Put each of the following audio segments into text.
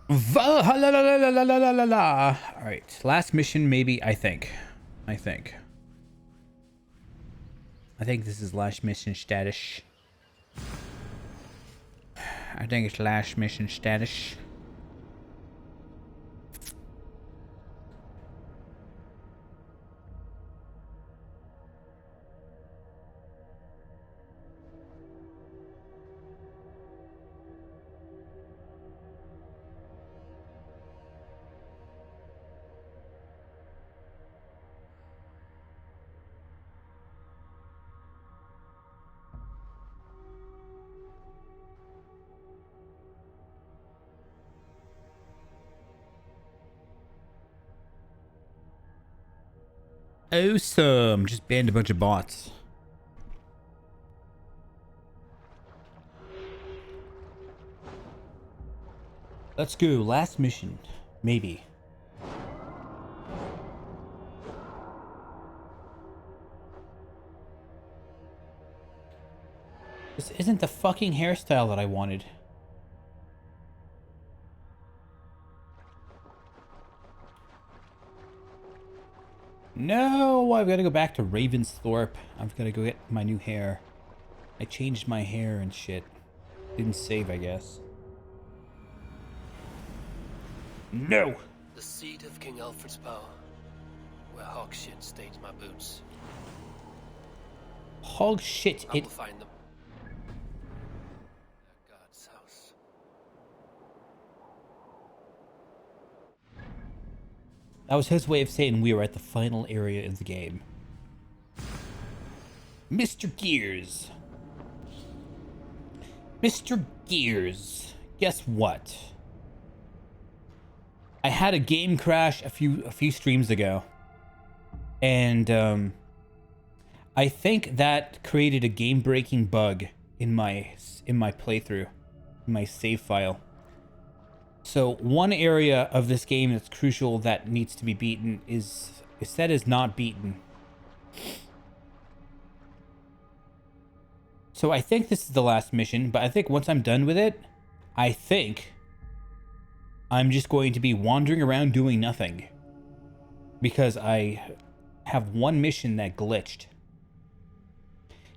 Valhalla la la la la la la la la. All right, last mission maybe. I think this is last mission status. I think it's last mission status. Awesome. Just banned a bunch of bots. Let's go. Last mission. Maybe. This isn't the fucking hairstyle that I wanted. No, I've got to go back to Ravensthorpe. I've got to go get my new hair. I changed my hair and shit. Didn't save, I guess. No! The seat of King Alfred's power, where hog shit stains my boots. Hog shit, I will find them. At God's house. That was his way of saying we were at the final area of the game. Mr. Gears. Mr. Gears. Guess what? I had a game crash a few streams ago. And I think that created a game-breaking bug in my playthrough, in my save file. So one area of this game that's crucial that needs to be beaten is said as not beaten. So I think this is the last mission, but I think once I'm done with it, I think I'm just going to be wandering around doing nothing. Because I have one mission that glitched.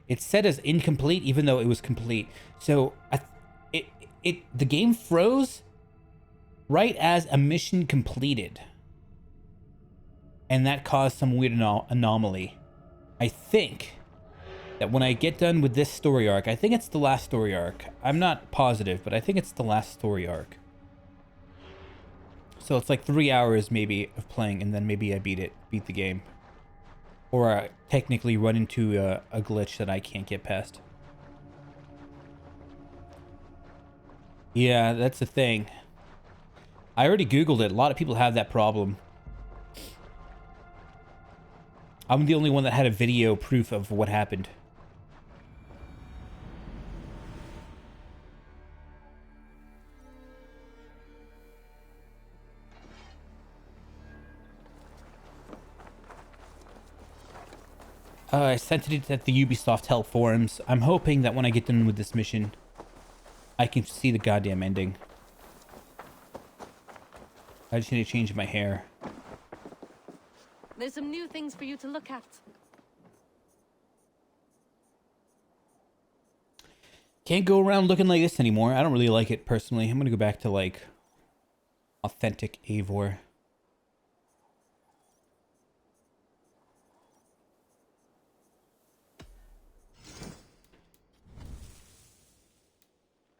It's set as incomplete even though it was complete. So the game froze right as a mission completed. And that caused some weird anomaly. I think that when I get done with this story arc, I think it's the last story arc. I'm not positive, but I think it's the last story arc. So it's like 3 hours maybe of playing, and then maybe I beat the game. Or I technically run into a glitch that I can't get past. Yeah, that's the thing. I already Googled it. A lot of people have that problem. I'm the only one that had a video proof of what happened. I sent it at the Ubisoft help forums. I'm hoping that when I get done with this mission, I can see the goddamn ending. I just need to change my hair. There's some new things for you to look at. Can't go around looking like this anymore. I don't really like it personally. I'm gonna go back to like authentic Eivor.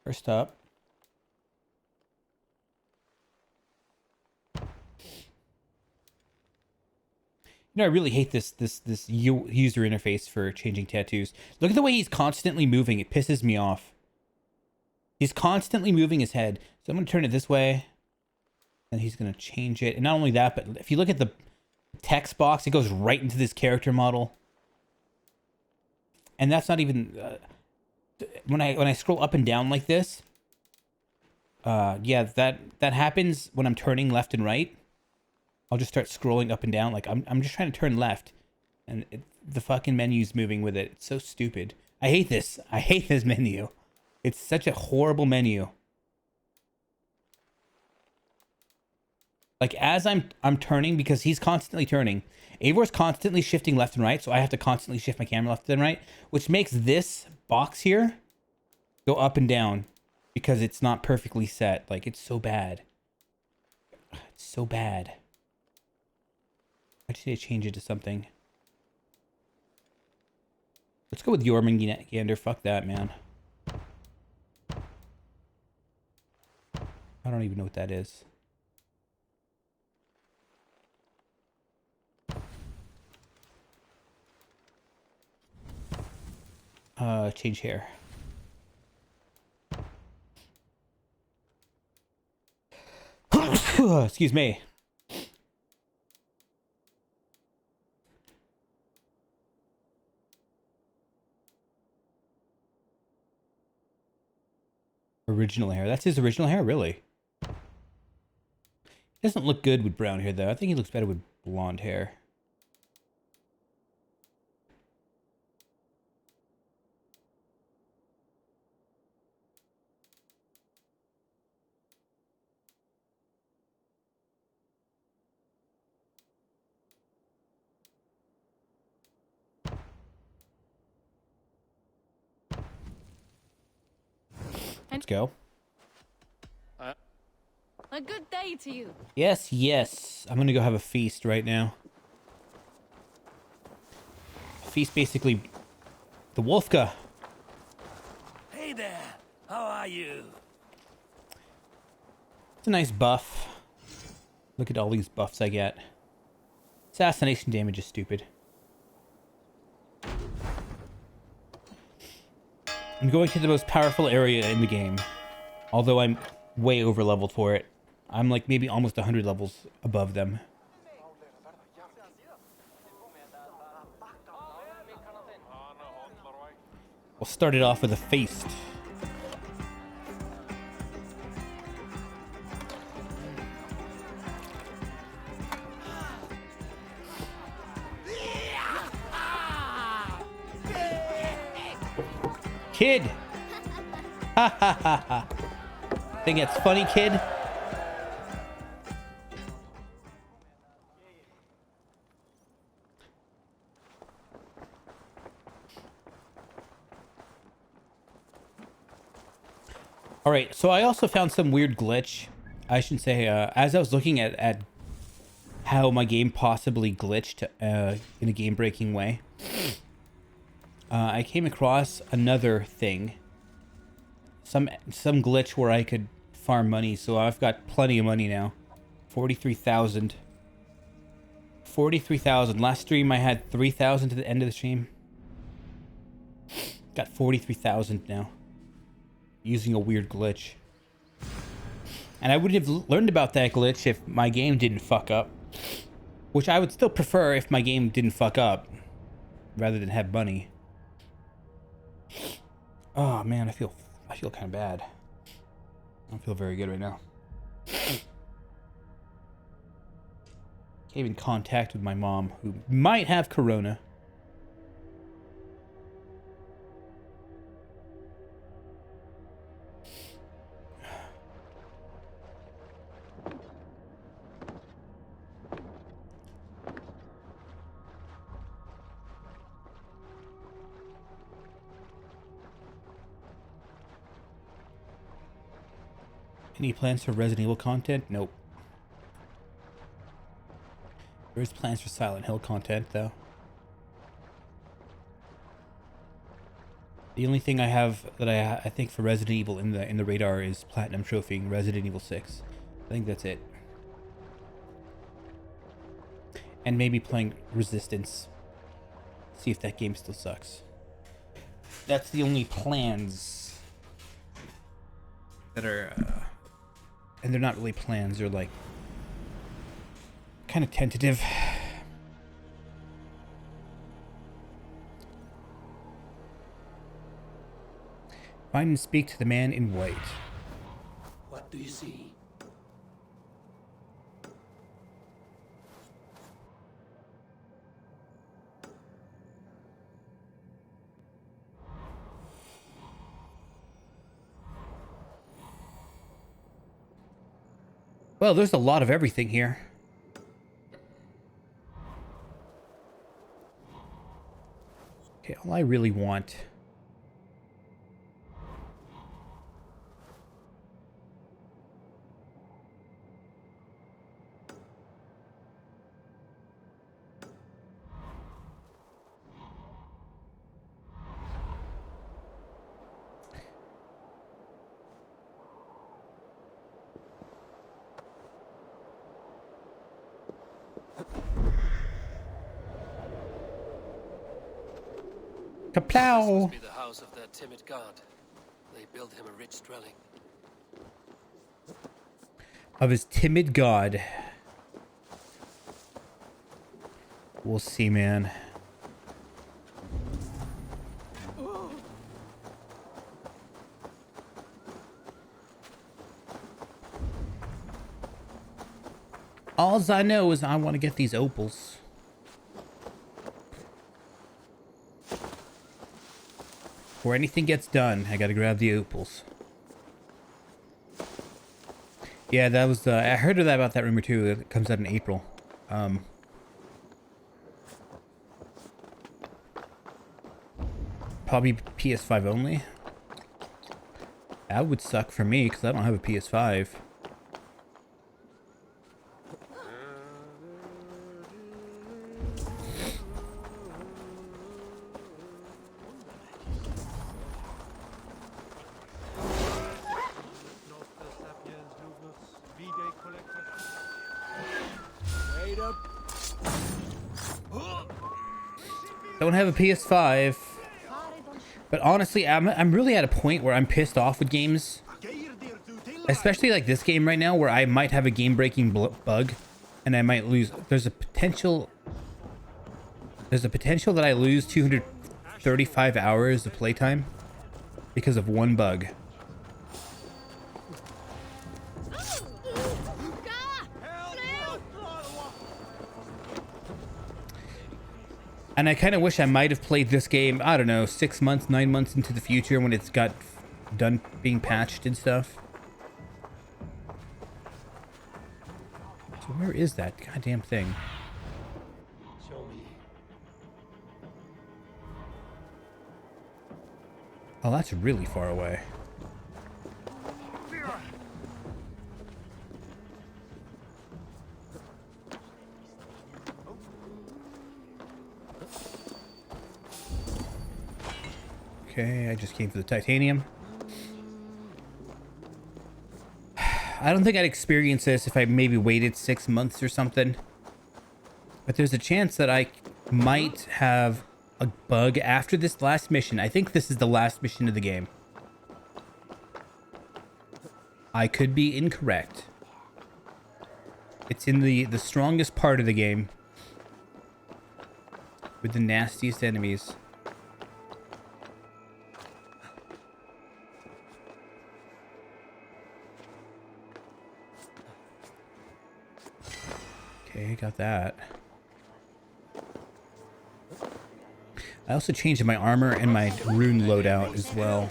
First up. You know, I really hate this user interface for changing tattoos. Look at the way he's constantly moving. It pisses me off. He's constantly moving his head. So I'm going to turn it this way. And he's going to change it. And not only that, but if you look at the text box, it goes right into this character model. And that's not even... when I scroll up and down like this... yeah, that happens when I'm turning left and right. I'll just start scrolling up and down. Like, I'm just trying to turn left. And the fucking menu's moving with it. It's so stupid. I hate this. I hate this menu. It's such a horrible menu. Like as I'm turning, because he's constantly turning. Eivor's constantly shifting left and right, so I have to constantly shift my camera left and right, which makes this box here go up and down because it's not perfectly set. Like it's so bad. It's so bad. I just need to change it to something. Let's go with Jormungandr. Fuck that, man. I don't even know what that is. Change hair. Excuse me. Original hair. That's his original hair, really. He doesn't look good with brown hair, though. I think he looks better with blonde hair. Let's go. A good day to you. Yes, yes. I'm gonna go have a feast right now. Feast basically the Wolfka. Hey there. How are you? It's a nice buff. Look at all these buffs I get. Assassination damage is stupid. I'm going to the most powerful area in the game. Although I'm way over leveled for it. I'm like maybe almost 100 levels above them. We'll start it off with a feast. Kid! Ha ha ha ha. Think it's funny, kid? Alright, so I also found some weird glitch. I should say, as I was looking at how my game possibly glitched in a game-breaking way, I came across another thing. Some glitch where I could farm money, so I've got plenty of money now. 43,000. 43,000. Last stream I had 3,000 to the end of the stream. Got 43,000 now. Using a weird glitch. And I wouldn't have learned about that glitch if my game didn't fuck up. Which I would still prefer if my game didn't fuck up. Rather than have money. Oh man, I feel kind of bad. I don't feel very good right now. Came in contact with my mom, who might have corona. Any plans for Resident Evil content? Nope. There's plans for Silent Hill content, though. The only thing I have that I think for Resident Evil in the radar is Platinum Trophying Resident Evil 6. I think that's it. And maybe playing Resistance. See if that game still sucks. That's the only plans that are... and they're not really plans, they're like... kind of tentative. Find and speak to the man in white. What do you see? Well, there's a lot of everything here. Okay, all I really want... Kaplow! This must be the house of that timid god. They built him a rich dwelling. Of his timid god. We'll see, man. Alls I know is I want to get these opals. Before anything gets done, I gotta grab the opals. Yeah, that was, I heard of that about that rumor too. It comes out in April. Probably PS5 only. That would suck for me because I don't have a PS5. Don't have a PS5. But honestly, I'm really at a point where I'm pissed off with games. Especially like this game right now where I might have a game-breaking bug and I might lose. There's a potential that I lose 235 hours of playtime because of one bug. And I kind of wish I might have played this game, I don't know, 6 months, 9 months into the future when it's got done being patched and stuff. So where is that goddamn thing? Show me. Oh, that's really far away. Okay, I just came for the titanium. I don't think I'd experience this if I maybe waited 6 months or something. But there's a chance that I might have a bug after this last mission. I think this is the last mission of the game. I could be incorrect. It's in the strongest part of the game. With the nastiest enemies. Okay, got that. I also changed my armor and my rune loadout as well.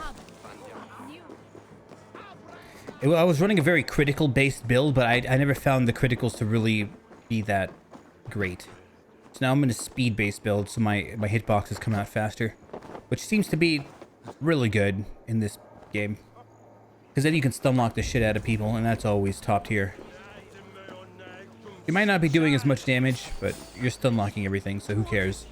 I was running a very critical based build, but I never found the criticals to really be that great. So now I'm in a speed based build, so my hitboxes come out faster, which seems to be really good in this game. Because then you can stun lock the shit out of people, and that's always top tier. You might not be doing as much damage, but you're stun locking everything, so who cares?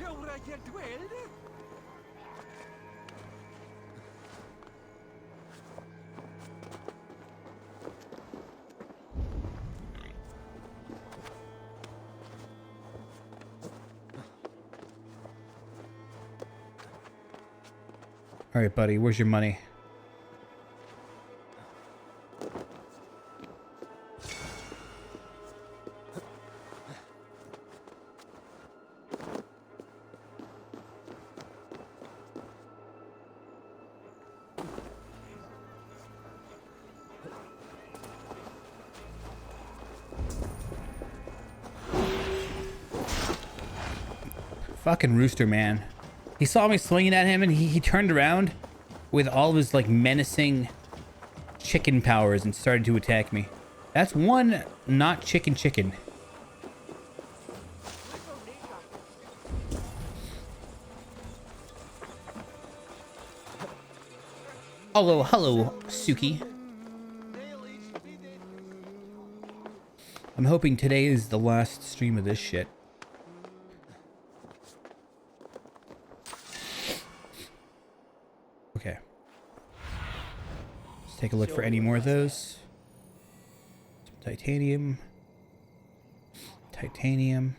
Alright, buddy, where's your money? Fucking rooster, man. He saw me swinging at him and he turned around with all of his like menacing chicken powers and started to attack me. That's one not chicken. Hello, Suki. I'm hoping today is the last stream of this shit. Okay. Let's take a look for any more of those. Some titanium. Titanium.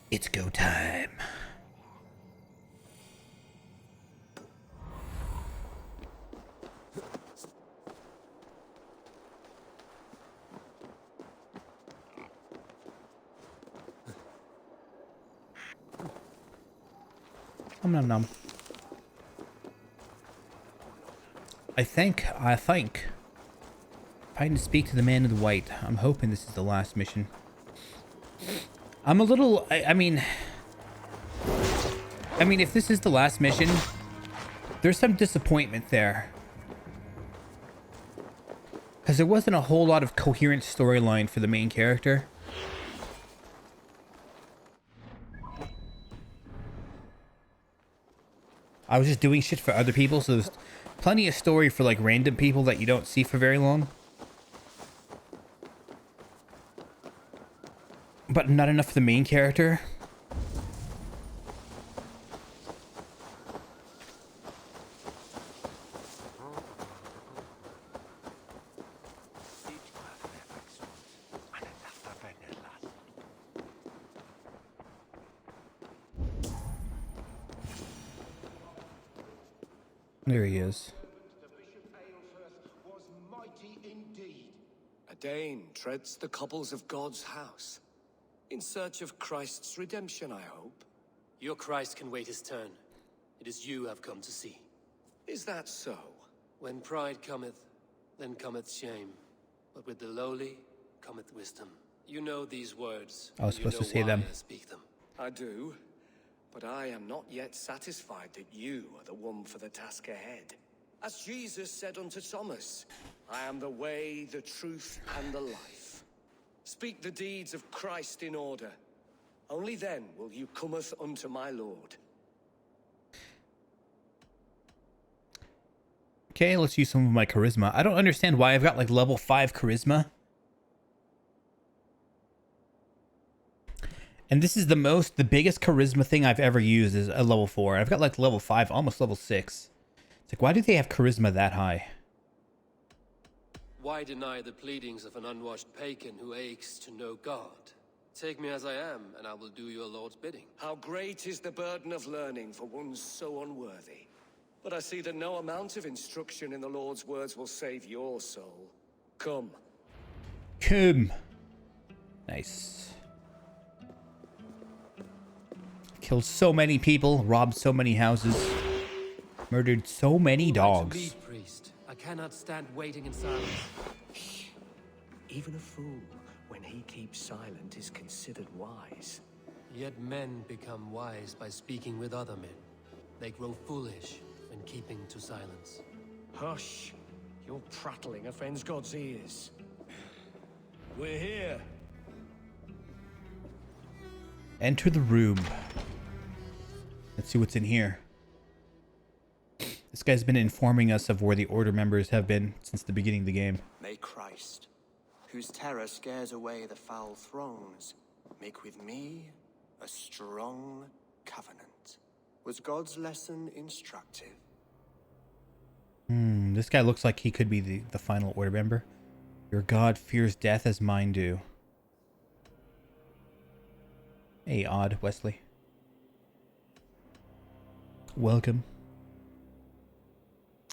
It's go time. Nom nom. I think. Trying to speak to the man in the white. I'm hoping this is the last mission. I'm a little, I mean, if this is the last mission, there's some disappointment there. Because there wasn't a whole lot of coherent storyline for the main character. I was just doing shit for other people, so there's plenty of story for like random people that you don't see for very long. But not enough for the main character. There he is. A Dane treads the cobbles of God's house. In search of Christ's redemption, I hope. Your Christ can wait his turn. It is you I've come to see. Is that so? When pride cometh, then cometh shame. But with the lowly cometh wisdom. You know these words. I was supposed to say them. I speak them. I do, but I am not yet satisfied that you are the one for the task ahead. As Jesus said unto Thomas, I am the way, the truth, and the life. Speak the deeds of Christ in order. Only then will you cometh unto my Lord. Okay, let's use some of my charisma. I don't understand why I've got like level 5 charisma. And this is the biggest charisma thing I've ever used is a level 4. I've got like level 5, almost level 6. It's like, why do they have charisma that high? Why deny the pleadings of an unwashed pagan who aches to know God? Take me as I am, and I will do your Lord's bidding. How great is the burden of learning for one so unworthy. But I see that no amount of instruction in the Lord's words will save your soul. Come. Come. Nice. Killed so many people, robbed so many houses, murdered so many dogs. Priest. I cannot stand waiting in silence. Even a fool, when he keeps silent, is considered wise. Yet men become wise by speaking with other men. They grow foolish when keeping to silence. Hush! Your prattling offends God's ears. We're here. Enter the room. Let's see what's in here. This guy's been informing us of where the Order members have been since the beginning of the game. May Christ, whose terror scares away the foul throngs, make with me a strong covenant. Was God's lesson instructive? This guy looks like he could be the final Order member. Your God fears death as mine do. Hey, Odd Wesley. Welcome.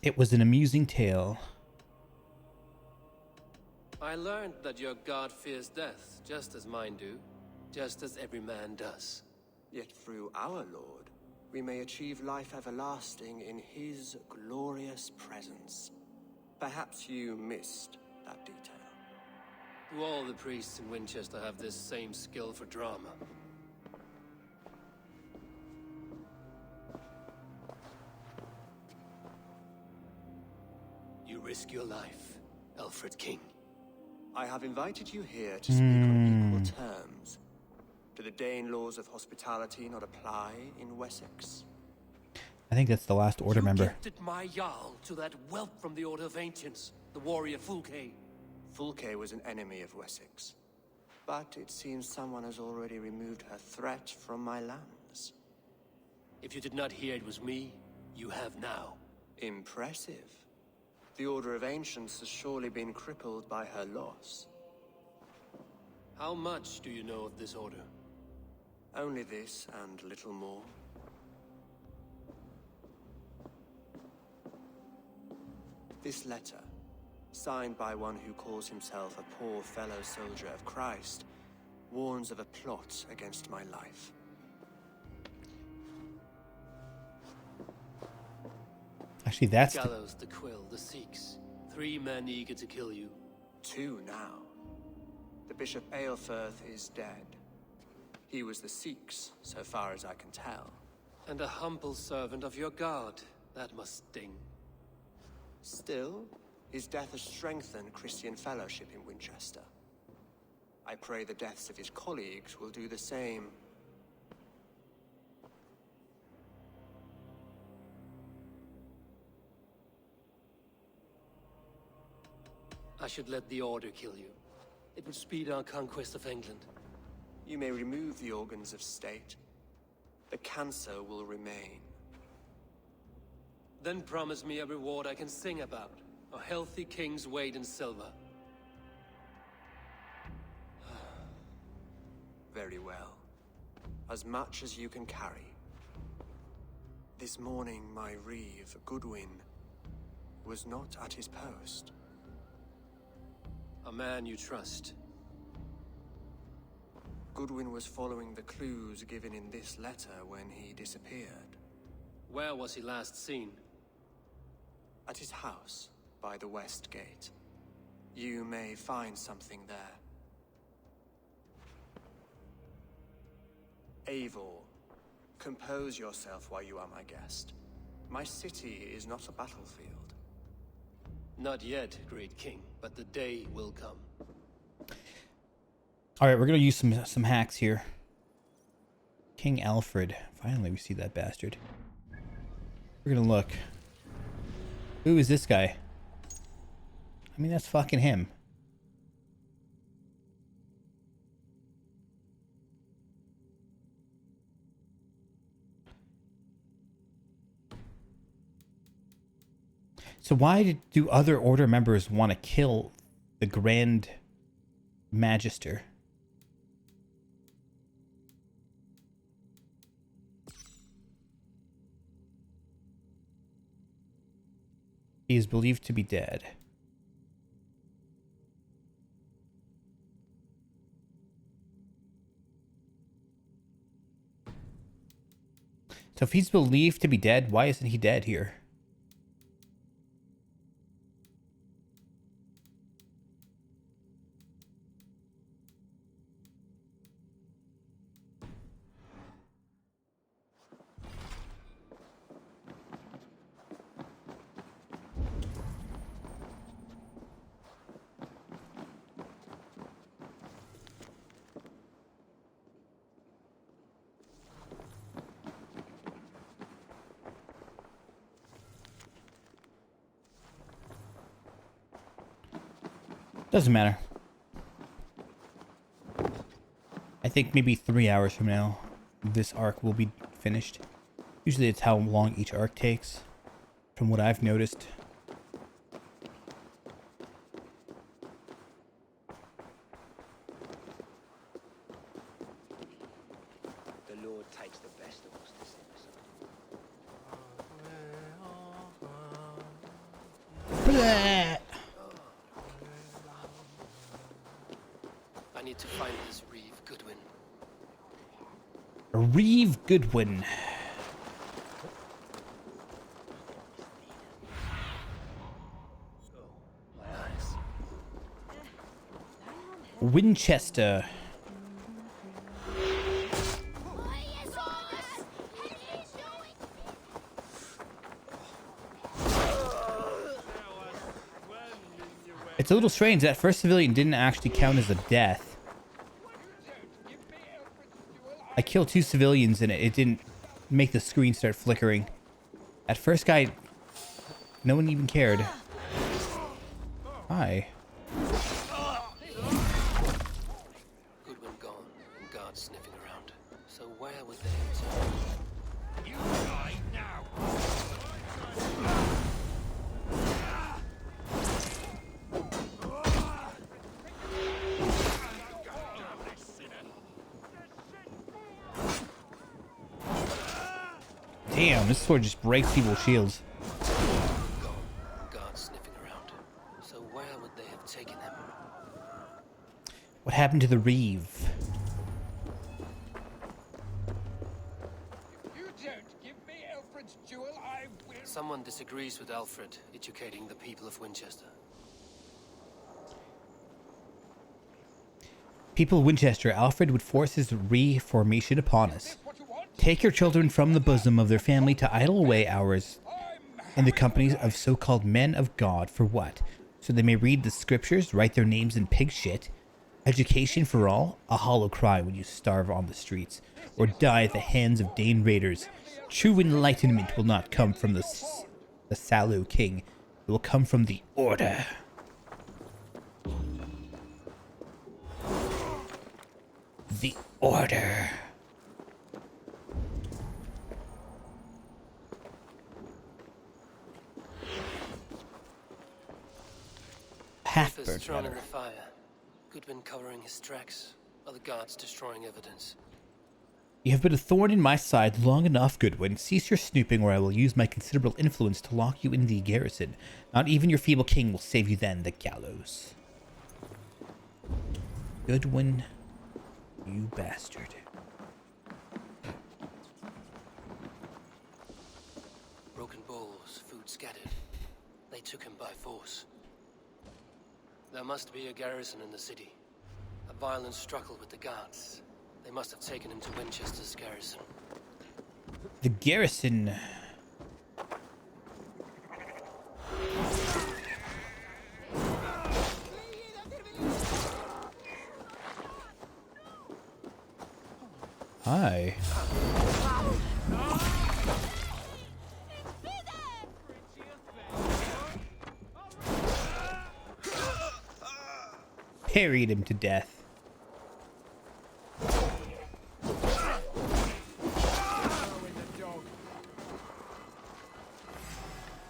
It was an amusing tale. I learned that your God fears death, just as mine do, just as every man does. Yet through our Lord, we may achieve life everlasting in his glorious presence. Perhaps you missed that detail. Do all the priests in Winchester have this same skill for drama? You risk your life, Alfred King. I have invited you here to speak on equal terms. Do the Dane laws of hospitality not apply in Wessex? I think that's the last order member. You gifted my Jarl to that whelp from the Order of Ancients, the warrior Fulke. Fulke was an enemy of Wessex. But it seems someone has already removed her threat from my lands. If you did not hear it was me, you have now. Impressive. The Order of Ancients has surely been crippled by her loss. How much do you know of this order? Only this and little more. This letter, signed by one who calls himself a poor fellow soldier of Christ, warns of a plot against my life. Actually, that's Gallows, the Quill, the Sikhs. 3 men eager to kill you. 2 now. The Bishop Aelfirth is dead. He was the Sikhs, so far as I can tell. And a humble servant of your god. That must sting. Still, his death has strengthened Christian fellowship in Winchester. I pray the deaths of his colleagues will do the same. I should let the Order kill you. It would speed our conquest of England. You may remove the organs of state. The cancer will remain. Then promise me a reward I can sing about. A healthy king's weight in silver. Very well. As much as you can carry. This morning, my reeve, Goodwin, was not at his post. A man you trust. Goodwin was following the clues given in this letter when he disappeared. Where was he last seen? At his house, by the west gate. You may find something there. Eivor, compose yourself while you are my guest. My city is not a battlefield. Not yet, great king, but the day will come. all right. We're gonna use some hacks here. King Alfred. Finally, we see that bastard. We're gonna look. Who is this guy? I mean, that's fucking him. So why do other order members want to kill the Grand Magister? He is believed to be dead. So if he's believed to be dead, why isn't he dead here? Doesn't matter. I think maybe 3 hours from now, this arc will be finished. Usually it's how long each arc takes, from what I've noticed. The Lord takes the best of us this episode. Bleh. I need to find this Reeve Goodwin. Reeve Goodwin. Nice. Winchester. It's a little strange that first civilian didn't actually count as a death. I killed 2 civilians and it didn't make the screen start flickering. At first guy, no one even cared. Hi. Goodwin gone, and guards sniffing around. So where would they? You die now. Damn, this sword just breaks people's shields. Gone, guards sniffing around. So where would they have taken him? What happened to the Reeve? If you don't give me Alfred's jewel, I will... Someone disagrees with Alfred, educating the people of Winchester. People of Winchester, Alfred would force his reformation upon us. Take your children from the bosom of their family to idle away hours in the companies of so-called men of God. For what? So they may read the scriptures, write their names in pig shit. Education for all? A hollow cry when you starve on the streets, or die at the hands of Dane raiders. True enlightenment will not come from the sallow king. It will come from the order. The order. Papers Half-burnt thrown in letter. the fire. Goodwin covering his tracks. Other guards destroying evidence. You have been a thorn in my side long enough, Goodwin. Cease your snooping, or I will use my considerable influence to lock you in the garrison. Not even your feeble king will save you then, the gallows. Goodwin, you bastard. Broken bowls, food scattered. They took him by force. There must be a garrison in the city. A violent struggle with the guards. They must have taken him to Winchester's garrison. The garrison. Hi. Parried him to death.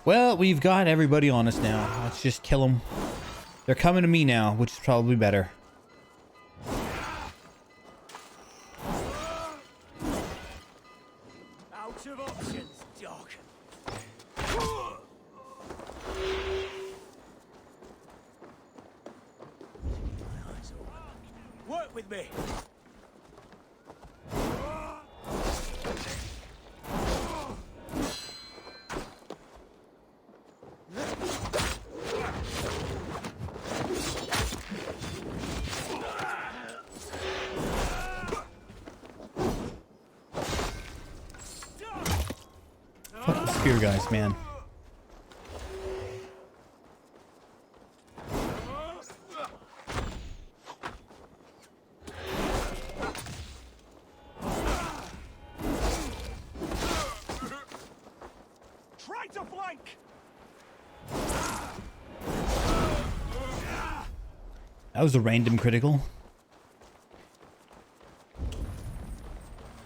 Well, we've got everybody on us now. Let's just kill them. They're coming to me now, which is probably better. Out of options, dog. Work with me. Fucking spear guys, man. Try to flank. That was a random critical.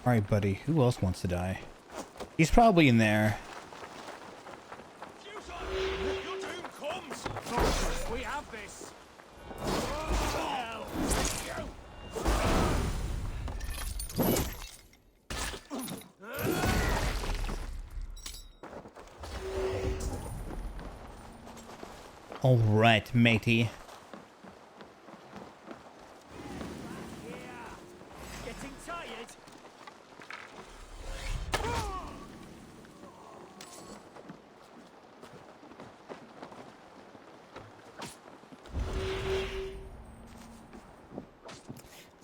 Alright, buddy. Who else wants to die? He's probably in there. Your doom comes. Soldiers, we have this. Alright, matey. Getting tired.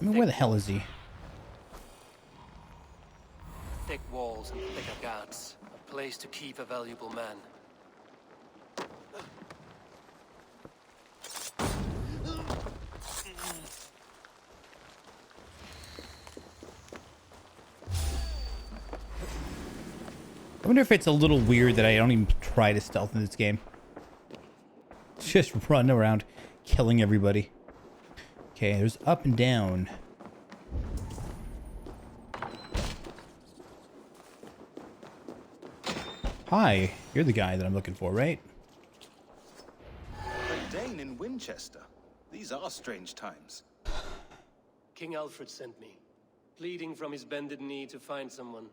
I mean, where the hell is he? Thick walls and thicker guards. A place to keep a valuable man. I wonder if it's a little weird that I don't even try to stealth in this game. Just run around killing everybody. Okay, there's up and down. Hi, you're the guy that I'm looking for, right? A Dane in Winchester. These are strange times. King Alfred sent me, pleading from his bended knee to find someone.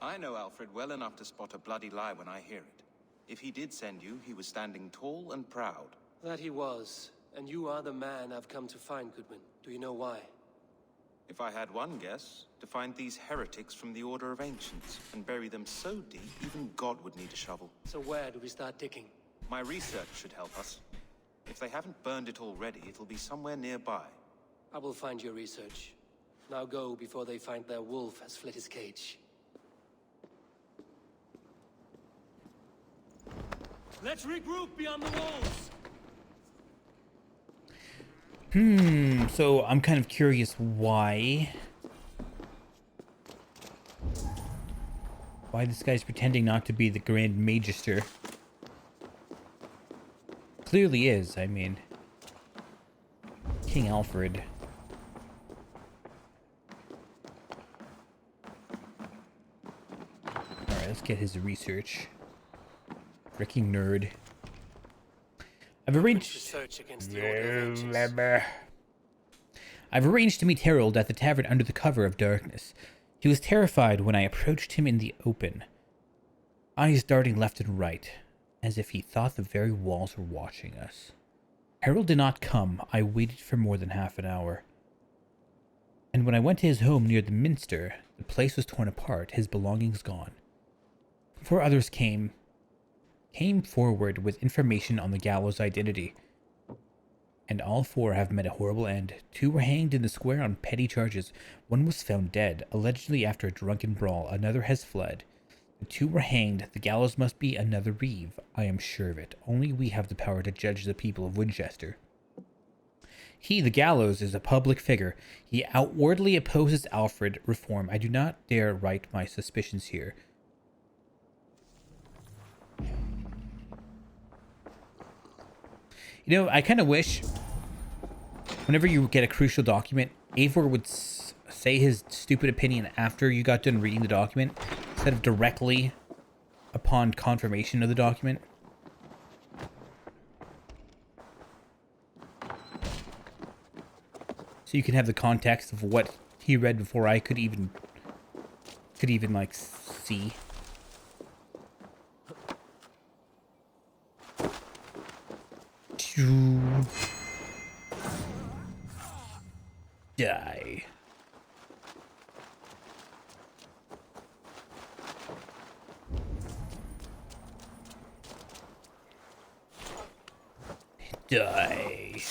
I know Alfred well enough to spot a bloody lie when I hear it. If he did send you, he was standing tall and proud. That he was, and you are the man I've come to find, Goodwin. Do you know why? If I had one guess, to find these heretics from the Order of Ancients and bury them so deep, even God would need a shovel. So where do we start digging? My research should help us. If they haven't burned it already, it'll be somewhere nearby. I will find your research. Now go before they find their wolf has fled his cage. Let's regroup beyond the walls! So I'm kind of curious why this guy's pretending not to be the Grand Magister. Clearly is, I mean. King Alfred. Alright, let's get his research. Freaking nerd. I've arranged... Research against the Order of Ancients. I've arranged to meet Harold at the tavern under the cover of darkness. He was terrified when I approached him in the open, eyes darting left and right, as if he thought the very walls were watching us. Harold did not come. I waited for more than half an hour. And when I went to his home near the minster, the place was torn apart, his belongings gone. 4 others came forward with information on the gallows' identity. And all 4 have met a horrible end. 2 were hanged in the square on petty charges. 1 was found dead, allegedly after a drunken brawl. Another has fled. The 2 were hanged. The gallows must be another Reeve. I am sure of it. Only we have the power to judge the people of Winchester. He, the gallows, is a public figure. He outwardly opposes Alfred reform. I do not dare write my suspicions here. You know, I kind of wish whenever you get a crucial document, Eivor would say his stupid opinion after you got done reading the document, instead of directly upon confirmation of the document. So you can have the context of what he read before I could even like see. Die. Die.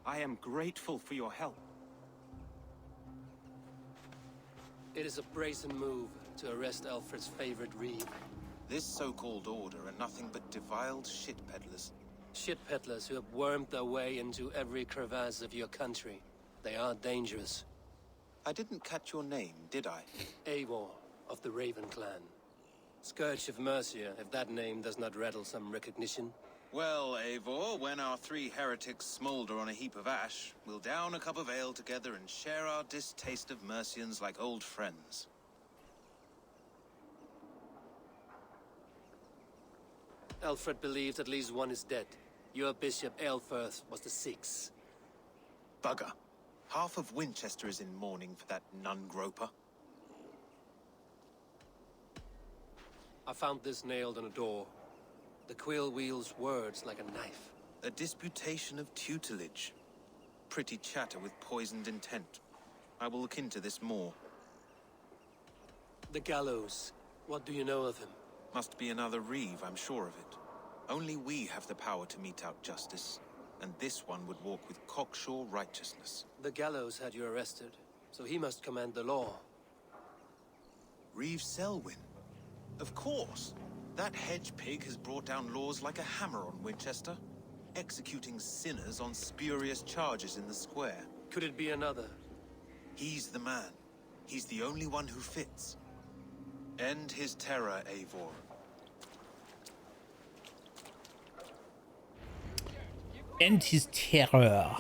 I am grateful for your help. It is a brazen move to arrest Alfred's favorite Reeve. This so-called order are nothing but defiled shit peddlers. Shit peddlers who have wormed their way into every crevasse of your country. They are dangerous. I didn't catch your name, did I? Eivor of the Raven clan. Scourge of Mercia, if that name does not rattle some recognition. Well, Eivor, when our 3 heretics smolder on a heap of ash, we'll down a cup of ale together and share our distaste of Mercians like old friends. Alfred believes at least one is dead. Your Bishop Aelfirth was the 6th. Bugger. Half of Winchester is in mourning for that nun-groper. I found this nailed on a door. The quill wields words like a knife. A disputation of tutelage. Pretty chatter with poisoned intent. I will look into this more. The gallows. What do you know of him? Must be another Reeve, I'm sure of it. Only we have the power to mete out justice, and this one would walk with cocksure righteousness. The gallows had you arrested, so he must command the law. Reeve Selwyn? Of course. That hedge pig has brought down laws like a hammer on Winchester, executing sinners on spurious charges in the square. Could it be another? He's the man. He's the only one who fits. End his terror, Eivor. End his terror.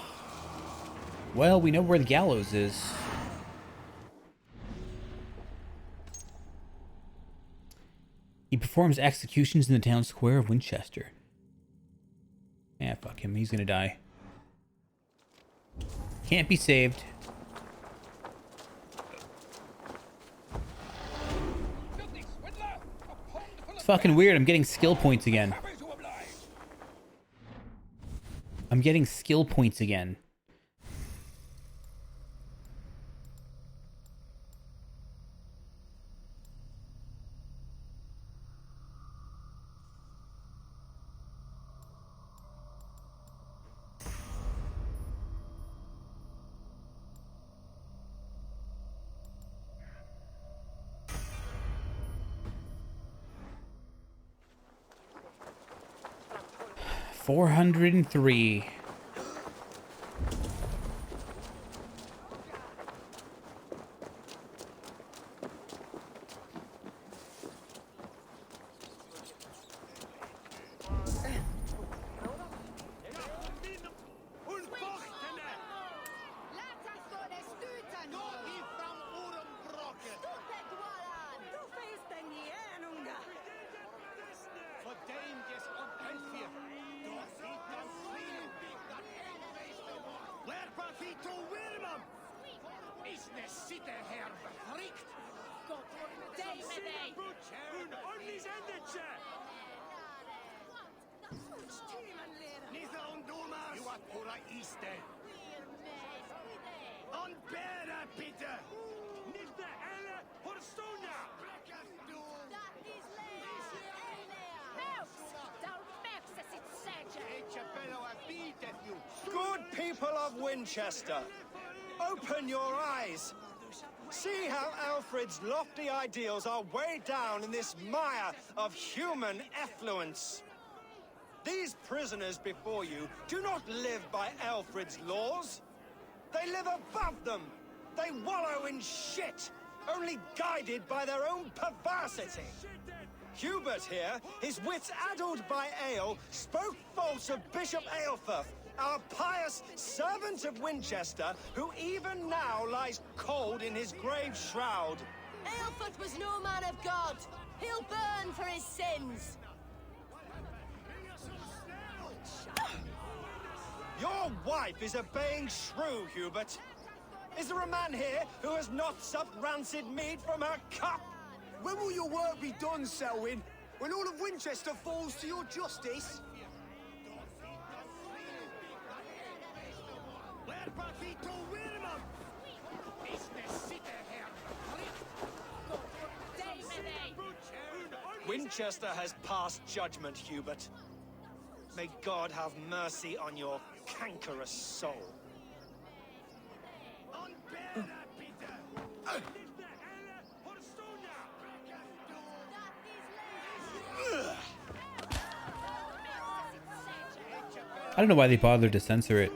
Well, we know where the gallows is. He performs executions in the town square of Winchester. Yeah, fuck him. He's gonna die. Can't be saved. It's fucking weird. I'm getting skill points again. I'm getting skill points again. $403. Good people of Winchester, open your eyes. See how Alfred's lofty ideals are weighed down in this mire of human effluence. These prisoners before you do not live by Alfred's laws. They live above them. They wallow in shit, only guided by their own perversity. Hubert here, his wits addled by ale, spoke false of Bishop Aelfirth, our pious servant of Winchester, who even now lies cold in his grave shroud. Aelfirth was no man of God. He'll burn for his sins. Your wife is obeying shrew, Hubert. Is there a man here who has not supped rancid meat from her cup? When will your work be done, Selwyn? When all of Winchester falls to your justice? Winchester has passed judgment, Hubert. May God have mercy on your cankerous soul. I don't know why they bothered to censor it.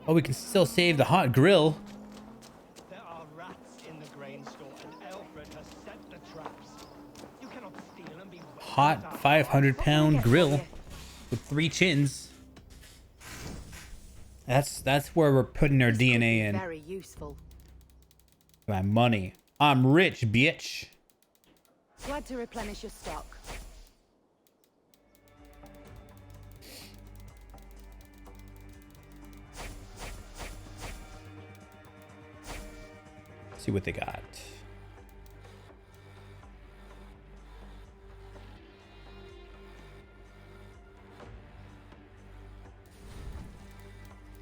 Oh, we can still save the hot grill. There are rats in the grain store, and Alfred has set the traps. You cannot steal and be Hot 500-pound grill with 3 chins. That's where we're putting our DNA in. Very useful. My money. I'm rich, bitch. Glad to replenish your stock. See what they got.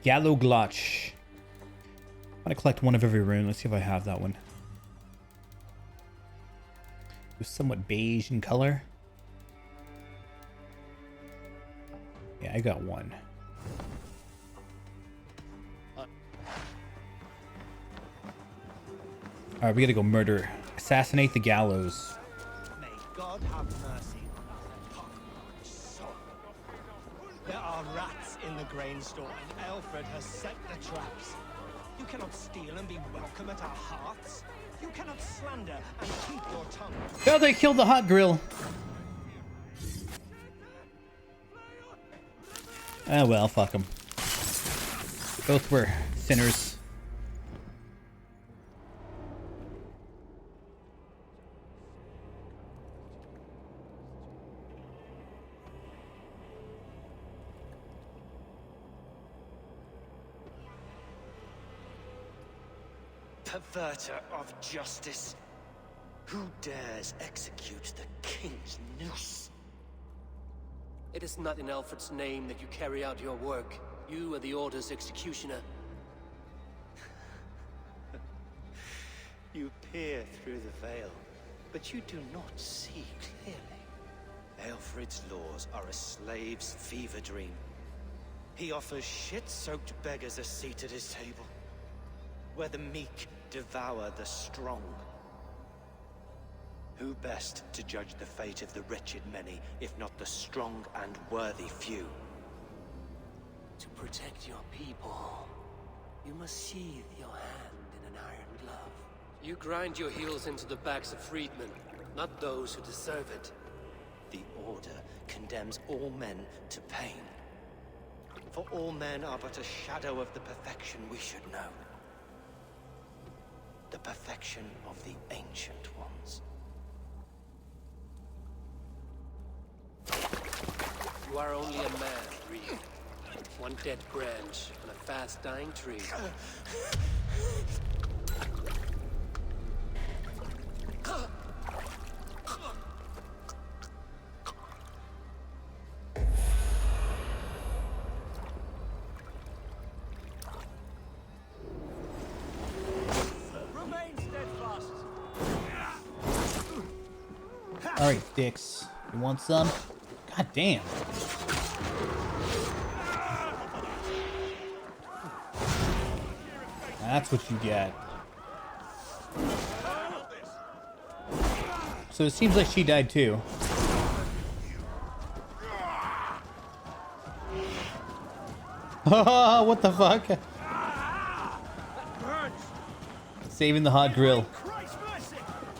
Gallow Glotch. I'm gonna collect one of every rune. Let's see if I have that one. It was somewhat beige in color. Yeah, I got one. Alright, we gotta go murder. Assassinate the gallows. May God have mercy on that pockmarked soul. There are rats in the grain store, and Alfred has set the traps. You cannot steal and be welcome at our hearts. You cannot slander and keep your tongue. Oh, they killed the hot grill. Ah, well, fuck them. Both were sinners. Perverter of justice. Who dares execute the king's noose? It is not in Alfred's name that you carry out your work. You are the Order's executioner. You peer through the veil, but you do not see clearly. Alfred's laws are a slave's fever dream. He offers shit-soaked beggars a seat at his table, where the meek devour the strong. Who best to judge the fate of the wretched many, if not the strong and worthy few? To protect your people, you must sheathe your hand in an iron glove. You grind your heels into the backs of freedmen, not those who deserve it. The Order condemns all men to pain. For all men are but a shadow of the perfection we should know. The perfection of the Ancient Ones. You are only a man, Reed. One dead branch on a fast-dying tree. Alright, dicks. You want some? God damn. That's what you get. So it seems like she died too. What the fuck? Saving the hot grill.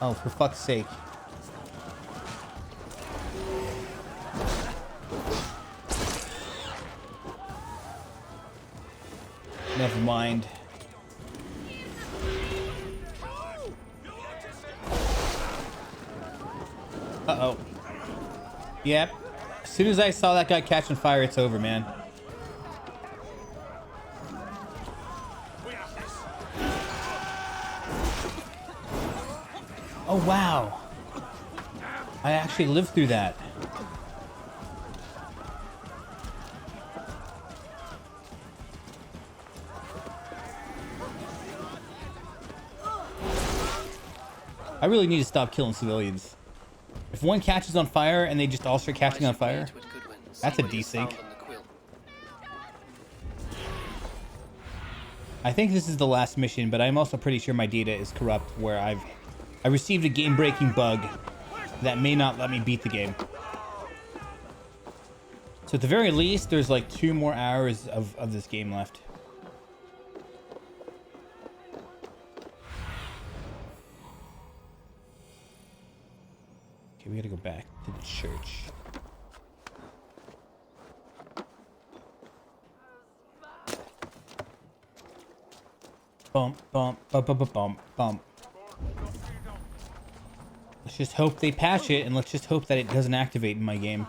Oh, for fuck's sake. Never mind. Uh-oh. Yep. As soon as I saw that guy catching fire, it's over, man. Oh, wow. I actually lived through that. I really need to stop killing civilians. If one catches on fire and they just all start catching on fire, that's a desync. I think this is the last mission, but I'm also pretty sure my data is corrupt, where I received a game-breaking bug that may not let me beat the game. So at the very least, there's like 2 more hours of this game left. Okay, we gotta go back to the church. Bump, bump, bump, bump, bump, bump. Let's just hope they patch it, and let's just hope that it doesn't activate in my game.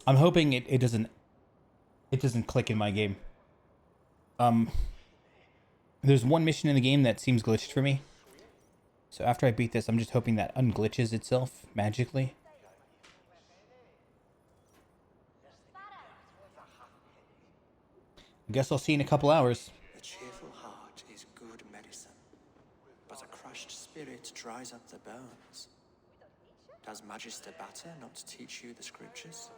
I'm hoping it doesn't click in my game. There's one mission in the game that seems glitched for me. So after I beat this, I'm just hoping that unglitches itself magically. I guess I'll see you in a couple hours. A cheerful heart is good medicine, but a crushed spirit dries up the bones. Does Magister Batter not teach you the scriptures?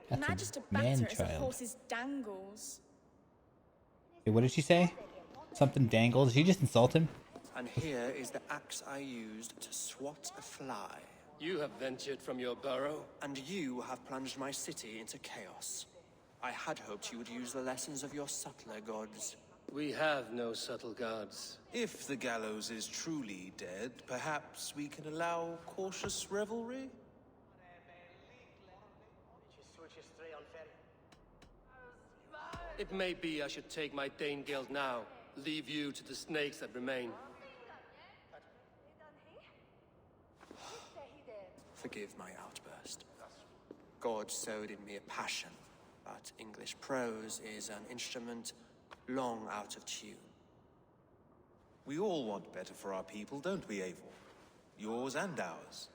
That's Magister a Batter is a man-child. horse's dangles. Wait, what did she say? Something dangled. Did she just insult him? And here is the axe I used to swat a fly. You have ventured from your burrow. And you have plunged my city into chaos. I had hoped you would use the lessons of your subtler gods. We have no subtle gods. If the gallows is truly dead, perhaps we can allow cautious revelry? It may be I should take my Dane guild now. Leave you to the snakes that remain. Forgive my outburst. God sowed in me a passion, but English prose is an instrument long out of tune. We all want better for our people, don't we, Eivor? Yours and ours.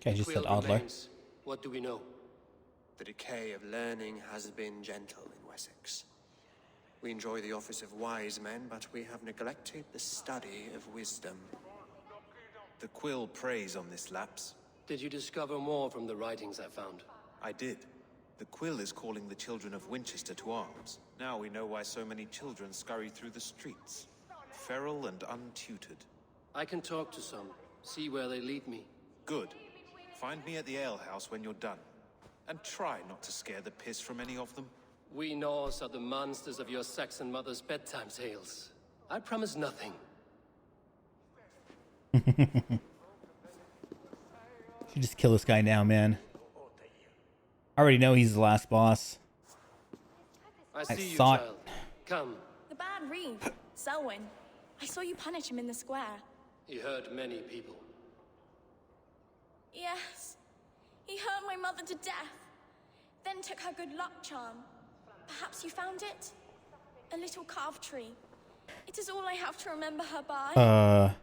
Okay, I just said Quill Oddler. remains. What do we know? The decay of learning has been gentle in Wessex. We enjoy the office of wise men, but we have neglected the study of wisdom. The quill preys on this lapse. Did you discover more from the writings I found? I did. The quill is calling the children of Winchester to arms. Now we know why so many children scurry through the streets. Feral and untutored. I can talk to some, see where they lead me. Good. Find me at the alehouse when you're done. And try not to scare the piss from any of them. We Norse are the monsters of your Saxon mother's bedtime tales. I promise nothing. Should just kill this guy now, man. I already know he's the last boss. I see you, thought- child. Come. The bad reed, Selwyn. I saw you punish him in the square. He hurt many people. Yes. He hurt my mother to death. Then took her good luck charm. Perhaps you found it? A little carved tree. It is all I have to remember her by.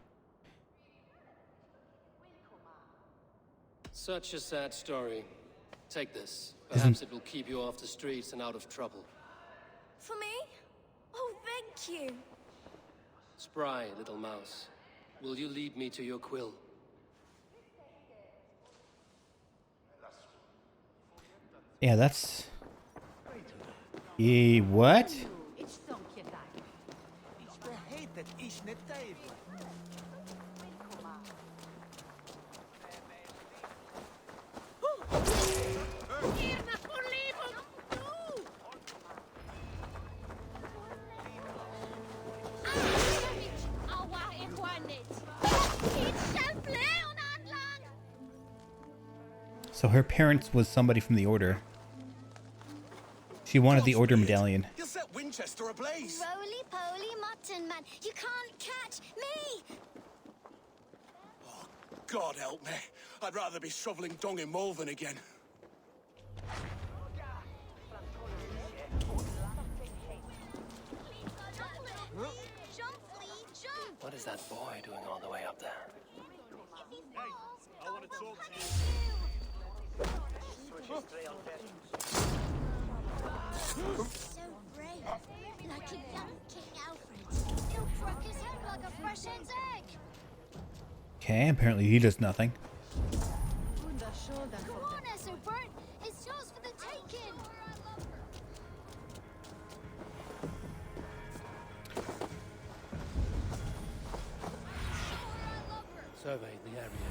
Such a sad story. Take this. Perhaps it will keep you off the streets and out of trouble. For me? Oh, thank you. Spry, little mouse. Will you lead me to your quill? Yeah, that's... what? So her parents was somebody from the Order. She wanted the Order medallion. You'll set Winchester ablaze. Roly-poly mutton man, you can't catch me! God help me. I'd rather be shoveling dung in Malvern again. Jump, Flea, jump! What is that boy doing all the way up there? I want to talk to you. So brave, like a young King Alfred. He'll crack his head like a fresh hen's egg. Okay, apparently he does nothing. Come on, Esselburn. It's yours for the taking. Survey the area.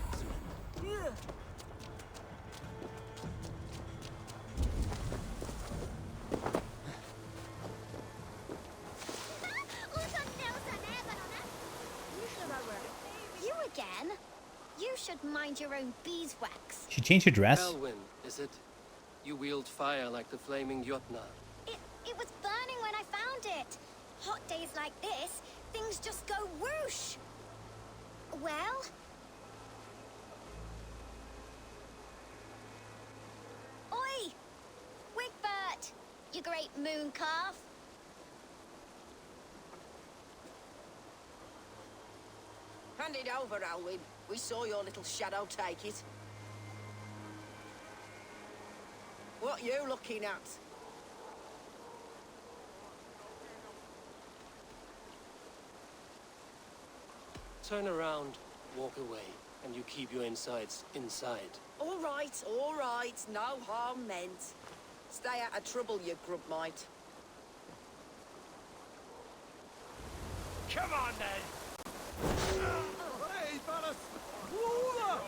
You again? You should mind your own beeswax. She changed her dress. Elwyn, is it? You wield fire like the flaming Jotnar. It was burning when I found it. Hot days like this, things just go whoosh. Well? you great moon calf. Hand it over, Alwyn. We saw your little shadow take it. What you looking at? Turn around, walk away, and you keep your insides inside. All right, no harm meant. Stay out of trouble, you grub mite. Come on, then! Hey, fellas! Whoa!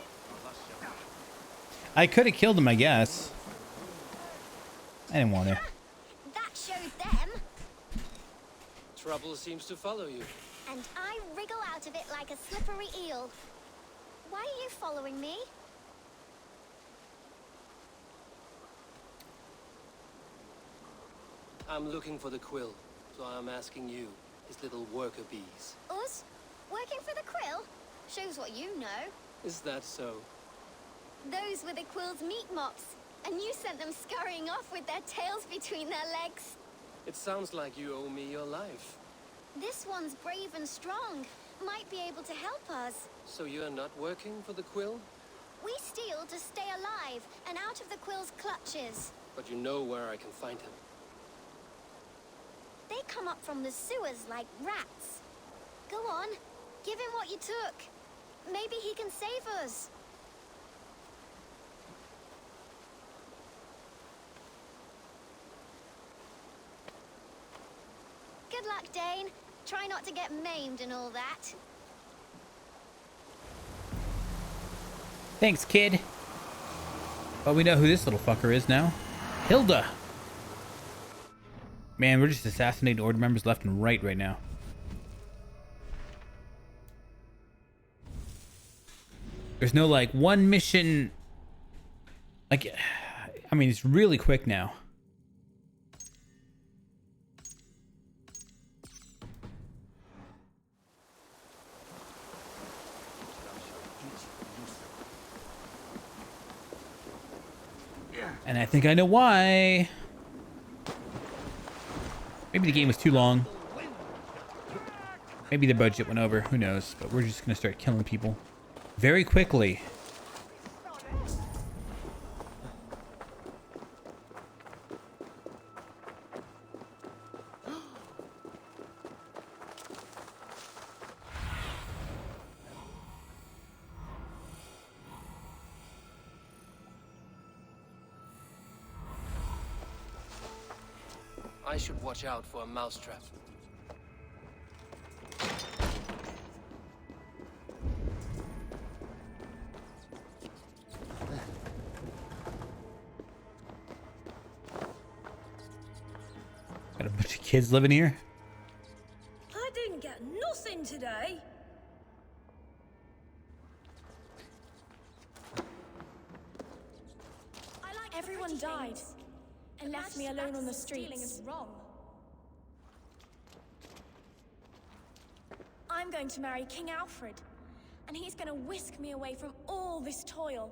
I could have killed him, I guess. I didn't want to. That showed them. Trouble seems to follow you. And I wriggle out of it like a slippery eel. Why are you following me? I'm looking for the quill, so I'm asking you, his little worker bees. Us? Working for the quill? Shows what you know. Is that so? Those were the quill's meat mops, and you sent them scurrying off with their tails between their legs. It sounds like you owe me your life. This one's brave and strong. Might be able to help us. So you're not working for the quill? We steal to stay alive and out of the quill's clutches. But you know where I can find him. They come up from the sewers like rats. Go on, give him what you took. Maybe he can save us. Good luck, Dane. Try not to get maimed and all that. Thanks, kid. Well, we know who this little fucker is now. Hilda. Man, we're just assassinating Order members left and right now. There's no, like, one mission... Like, I mean, it's really quick now. And I think I know why. Maybe the game was too long. Maybe the budget went over. Who knows? But we're just going to start killing people very quickly. I should watch out for a mousetrap. Got a bunch of kids living here. I didn't get nothing today. Everyone died and left me alone on the streets. I'm going to marry King Alfred, and he's going to whisk me away from all this toil.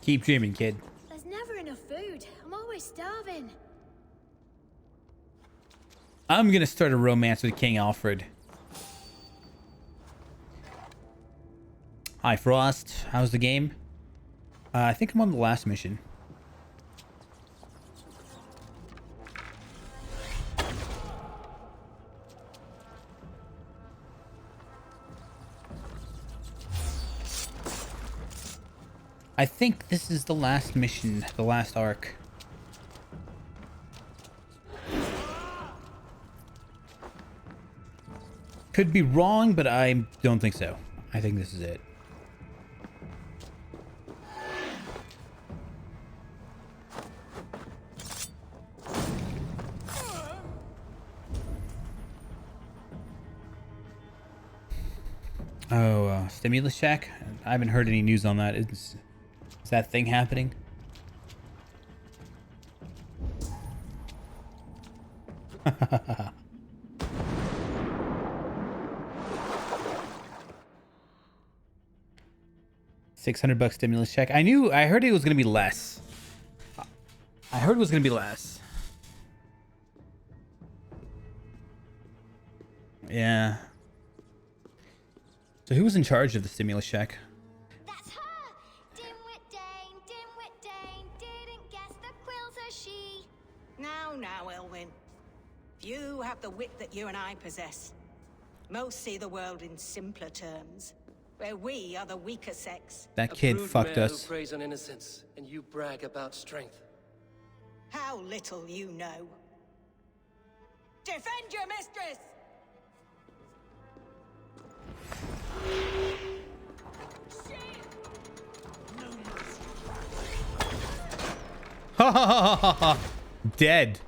Keep dreaming, kid. There's never enough food. I'm always starving. I'm gonna start a romance with King Alfred. Hi, Frost. How's the game? I think I'm on the last mission. I think this is the last mission, the last arc. Could be wrong, but I don't think so. I think this is it. Oh, stimulus check? I haven't heard any news on that. Is that thing happening? $600 stimulus check. I heard it was gonna be less. I heard it was gonna be less. Yeah. So who was in charge of the stimulus check? That's her! Dimwit Dane, didn't guess the quills are she. Now, Elwyn. You have the wit that you and I possess. Most see the world in simpler terms, where we are the weaker sex. That kid fucked us. Who preys on innocence, and you brag about strength. How little you know. Defend your mistress! Ha ha ha ha ha! Dead.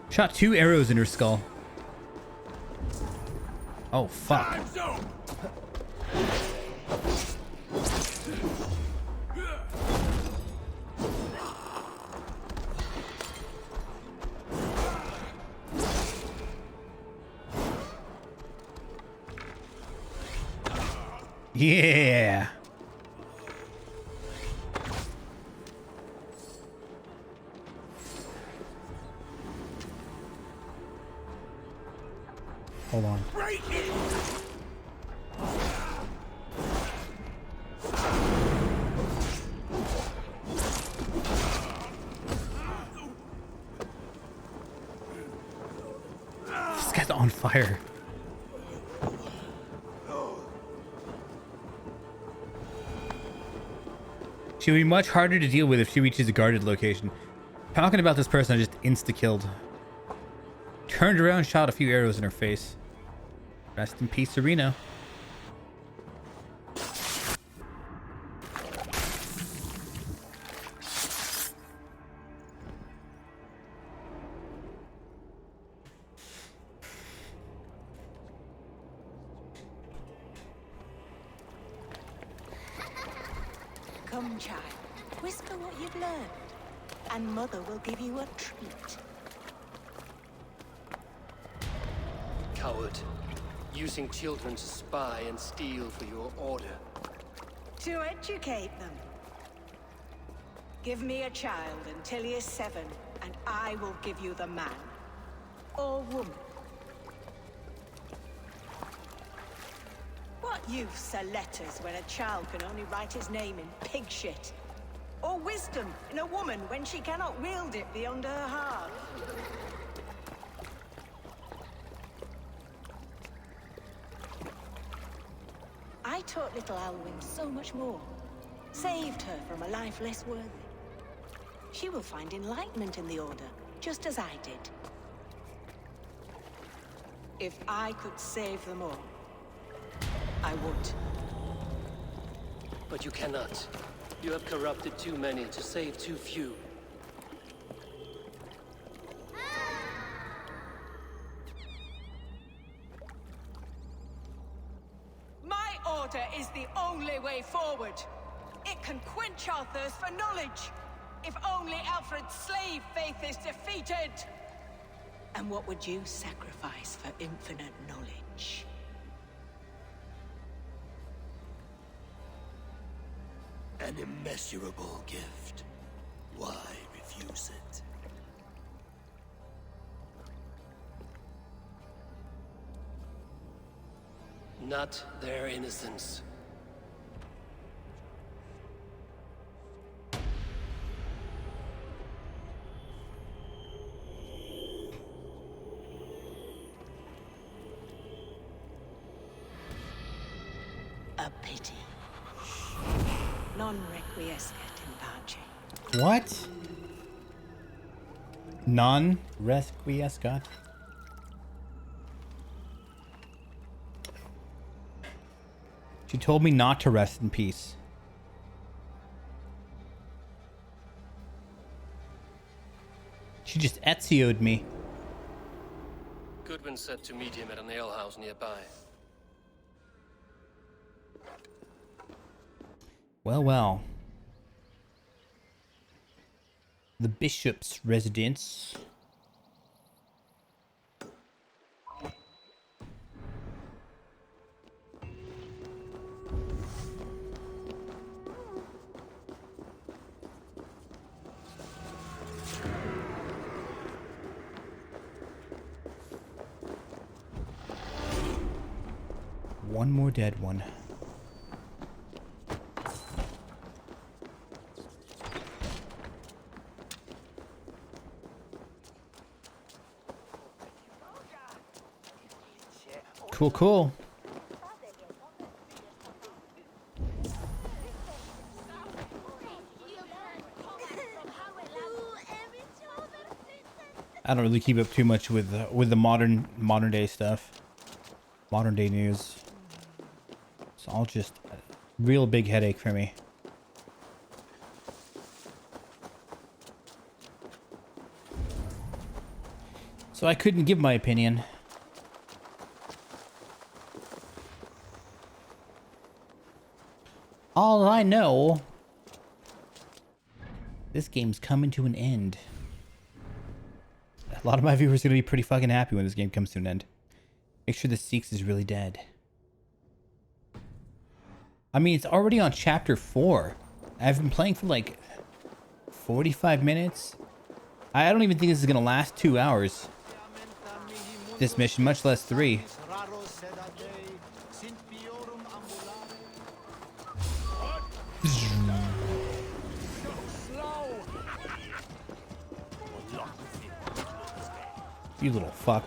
Shot 2 arrows in her skull. Oh, fuck. Yeah. Hold on. This guy's on fire. She would be much harder to deal with if she reaches a guarded location. Talking about this person I just insta-killed. Turned around, shot a few arrows in her face. Rest in peace, Sereno. Come, child. Whisper what you've learned, and Mother will give you a treat. Coward. Using children to spy and steal for your order. To educate them. Give me a child until he is 7, and I will give you the man. Or woman. What use are letters when a child can only write his name in pig shit? Or wisdom in a woman when she cannot wield it beyond her heart? I taught little Alwyn so much more. Saved her from a life less worthy. She will find enlightenment in the Order, just as I did. If I could save them all, I would. But you cannot. You have corrupted too many to save too few. My order is the only way forward. It can quench our thirst for knowledge. If only Alfred's slave faith is defeated. And what would you sacrifice for infinite knowledge? An immeasurable gift. Why refuse it? Not their innocence. A pity. Non requiescat in pace. What? Non requiescat? She told me not to rest in peace. She just Ezio'd me. been set to meet him at an alehouse nearby. Well, well. The bishop's residence. One more dead one. Cool, cool. I don't really keep up too much with the modern day stuff, modern day news. It's all just a real big headache for me. So I couldn't give my opinion. All I know, this game's coming to an end. A lot of my viewers are going to be pretty fucking happy when this game comes to an end. Make sure the Seeks is really dead. I mean, it's already on chapter 4. I've been playing for like 45 minutes. I don't even think this is going to last 2 hours. This mission, much less 3. You little fuck.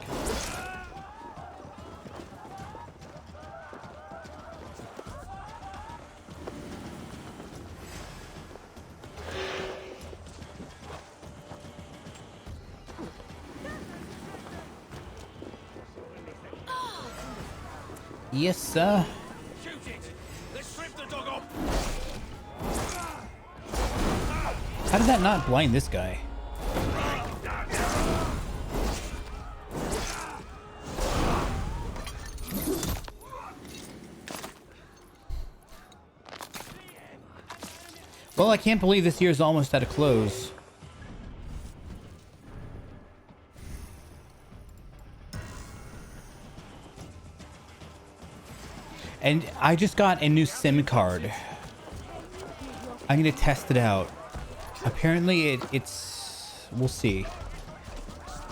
Yes, sir. Shoot it! Let's strip the dog off! How did that not blind this guy? Well, I can't believe this year's almost at a close. And I just got a new SIM card. I'm gonna test it out. Apparently it's... we'll see.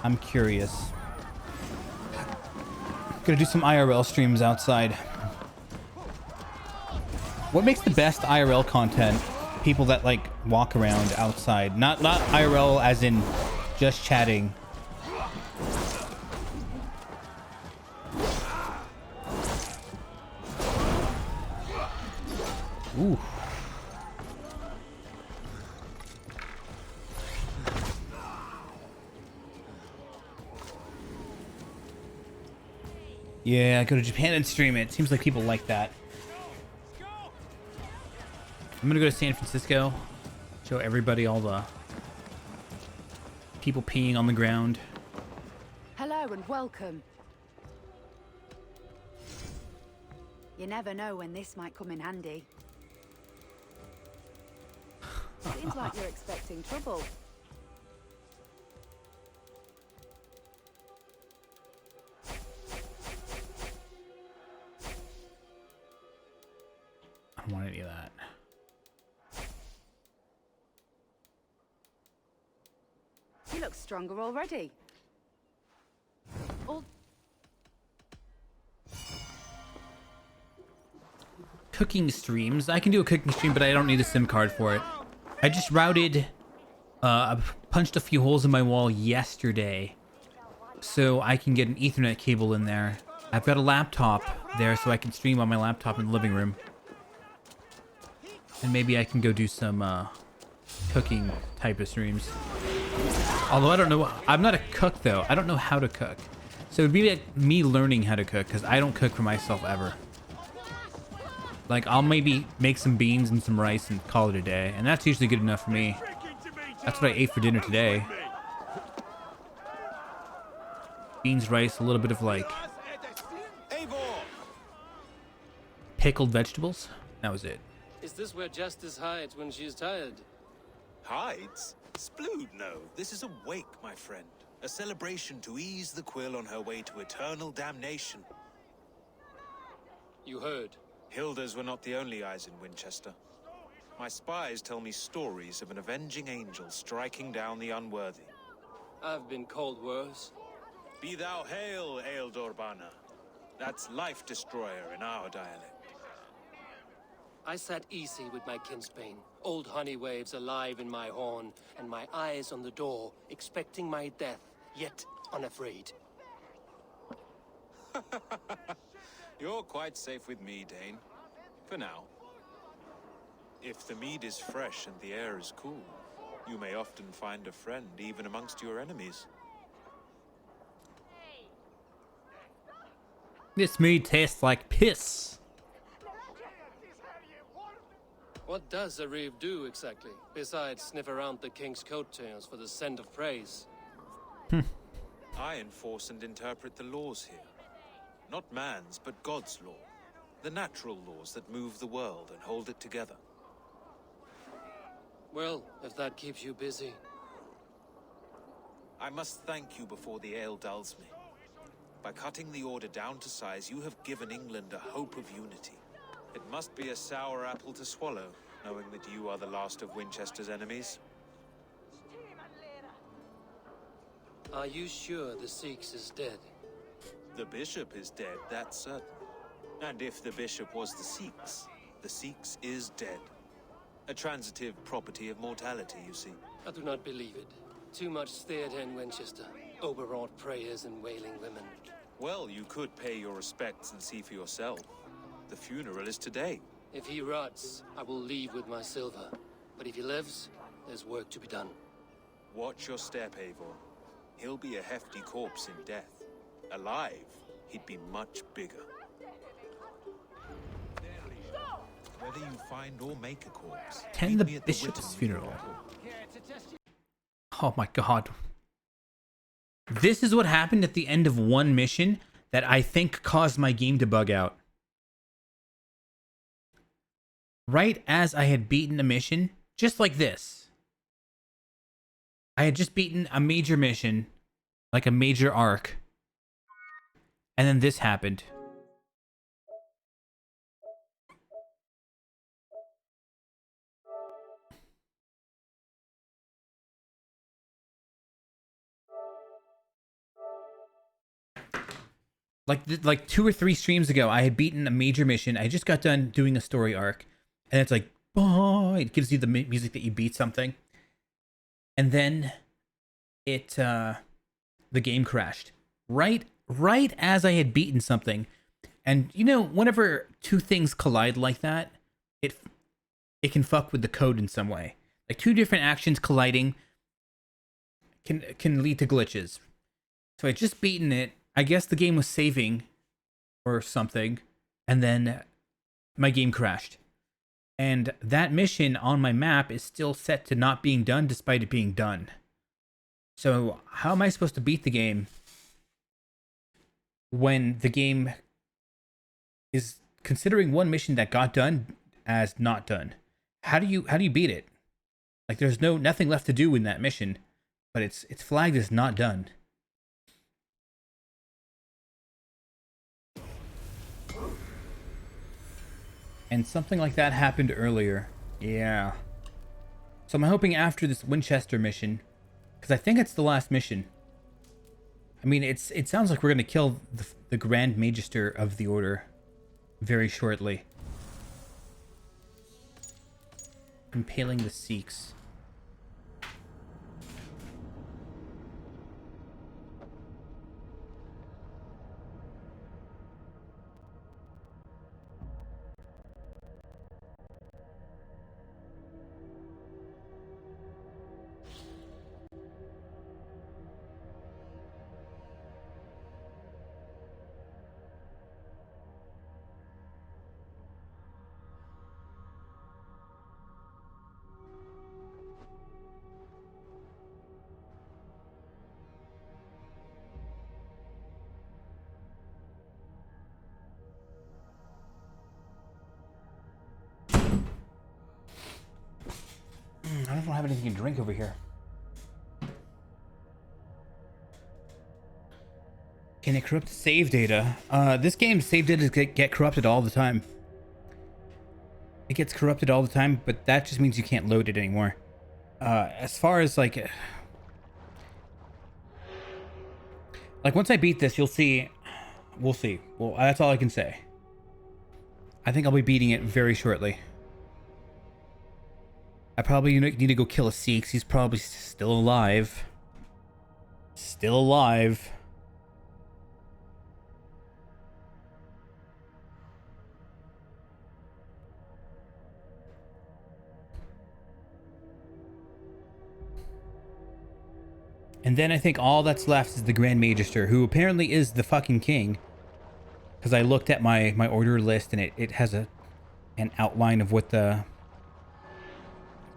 I'm curious. Gonna do some IRL streams outside. What makes the best IRL content? People that like walk around outside. Not IRL as in just chatting. Ooh. Yeah, go to Japan and stream it. Seems like people like that. I'm gonna go to San Francisco. Show everybody all the people peeing on the ground. Hello and welcome. You never know when this might come in handy. Seems like you're expecting trouble. I don't want any of that. You look stronger already. Cooking streams. I can do a cooking stream, but I don't need a SIM card for it. I just routed... I punched a few holes in my wall yesterday, so I can get an Ethernet cable in there. I've got a laptop there, so I can stream on my laptop in the living room. And maybe I can go do some cooking type of streams. Although I don't know, I'm not a cook though. I don't know how to cook. So it would be like me learning how to cook, because I don't cook for myself ever. Like, I'll maybe make some beans and some rice and call it a day. And that's usually good enough for me. That's what I ate for dinner today. beans, rice, a little bit of like pickled vegetables. That was it. Is this where Justice hides when she's tired? Hides? Splood, no. This is a wake, my friend. A celebration to ease the quill on her way to eternal damnation. You heard. Hilda's were not the only eyes in Winchester. My spies tell me stories of an avenging angel striking down the unworthy. I've been called worse. Be thou hail, Ealdorbanna. That's Life Destroyer in our dialect. I sat easy with my kinsbane, old honey waves alive in my horn, and my eyes on the door, expecting my death, yet unafraid. You're quite safe with me, Dane. For now. If the mead is fresh and the air is cool, you may often find a friend even amongst your enemies. This mead tastes like piss. What does a reeve do exactly, besides sniff around the king's coattails for the scent of praise? I enforce and interpret the laws here. Not man's, but God's law. The natural laws that move the world and hold it together. Well, if that keeps you busy. I must thank you before the ale dulls me. By cutting the order down to size, you have given England a hope of unity. It must be a sour apple to swallow, knowing that you are the last of Winchester's enemies. Are you sure the Sikhs is dead? The bishop is dead, that's certain. And if the bishop was the Sikhs is dead. A transitive property of mortality, you see. I do not believe it. Too much theatre in Winchester. Overwrought prayers and wailing women. Well, you could pay your respects and see for yourself. The funeral is today. If he rots, I will leave with my silver. But if he lives, there's work to be done. Watch your step, Eivor. He'll be a hefty corpse in death. Alive, he'd be much bigger. Whether you find or make a corpse, Attend the bishop's funeral. Oh my god. This is what happened at the end of one mission that I think caused my game to bug out. Right as I had beaten a mission, just like this. I had just beaten a major mission, like a major arc. And then this happened. Like 2 or 3 streams ago, I had beaten a major mission. I just got done doing a story arc. And it's like, oh, it gives you the music that you beat something. And then the game crashed. Right as I had beaten something. And you know, whenever 2 things collide like that, it can fuck with the code in some way. Like 2 different actions colliding can lead to glitches. So I had just beaten it. I guess the game was saving or something, and then my game crashed. And that mission on my map is still set to not being done despite it being done. So how am I supposed to beat the game when the game is considering one mission that got done as not done? How do you beat it? Like there's nothing left to do in that mission, but it's flagged as not done. And something like that happened earlier. Yeah. So I'm hoping after this Winchester mission, because I think it's the last mission. I mean, it sounds like we're going to kill the Grand Magister of the Order very shortly. Impaling the Sikhs. have anything to drink over here. Can it corrupt save data? This game's save data get corrupted all the time. It gets corrupted all the time, but that just means you can't load it anymore. As far as like once I beat this, you'll see. We'll see. Well, that's all I can say. I think I'll be beating it very shortly. I probably need to go kill a Sikh. He's probably still alive. Still alive. And then I think all that's left is the Grand Magister, who apparently is the fucking king. Because I looked at my order list and it has an outline of what the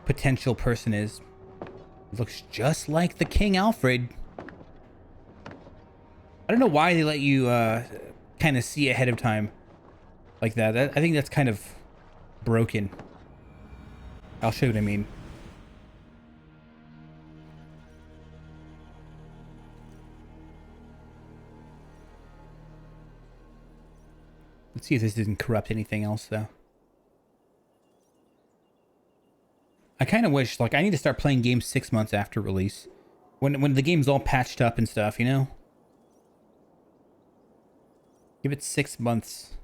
potential person is. It looks just like the King Alfred. I don't know why they let you kind of see ahead of time like that. I think that's kind of broken. I'll show you what I mean. Let's see if this didn't corrupt anything else, though. I kind of wish, like, I need to start playing games 6 months after release. When the game's all patched up and stuff, you know? Give it 6 months.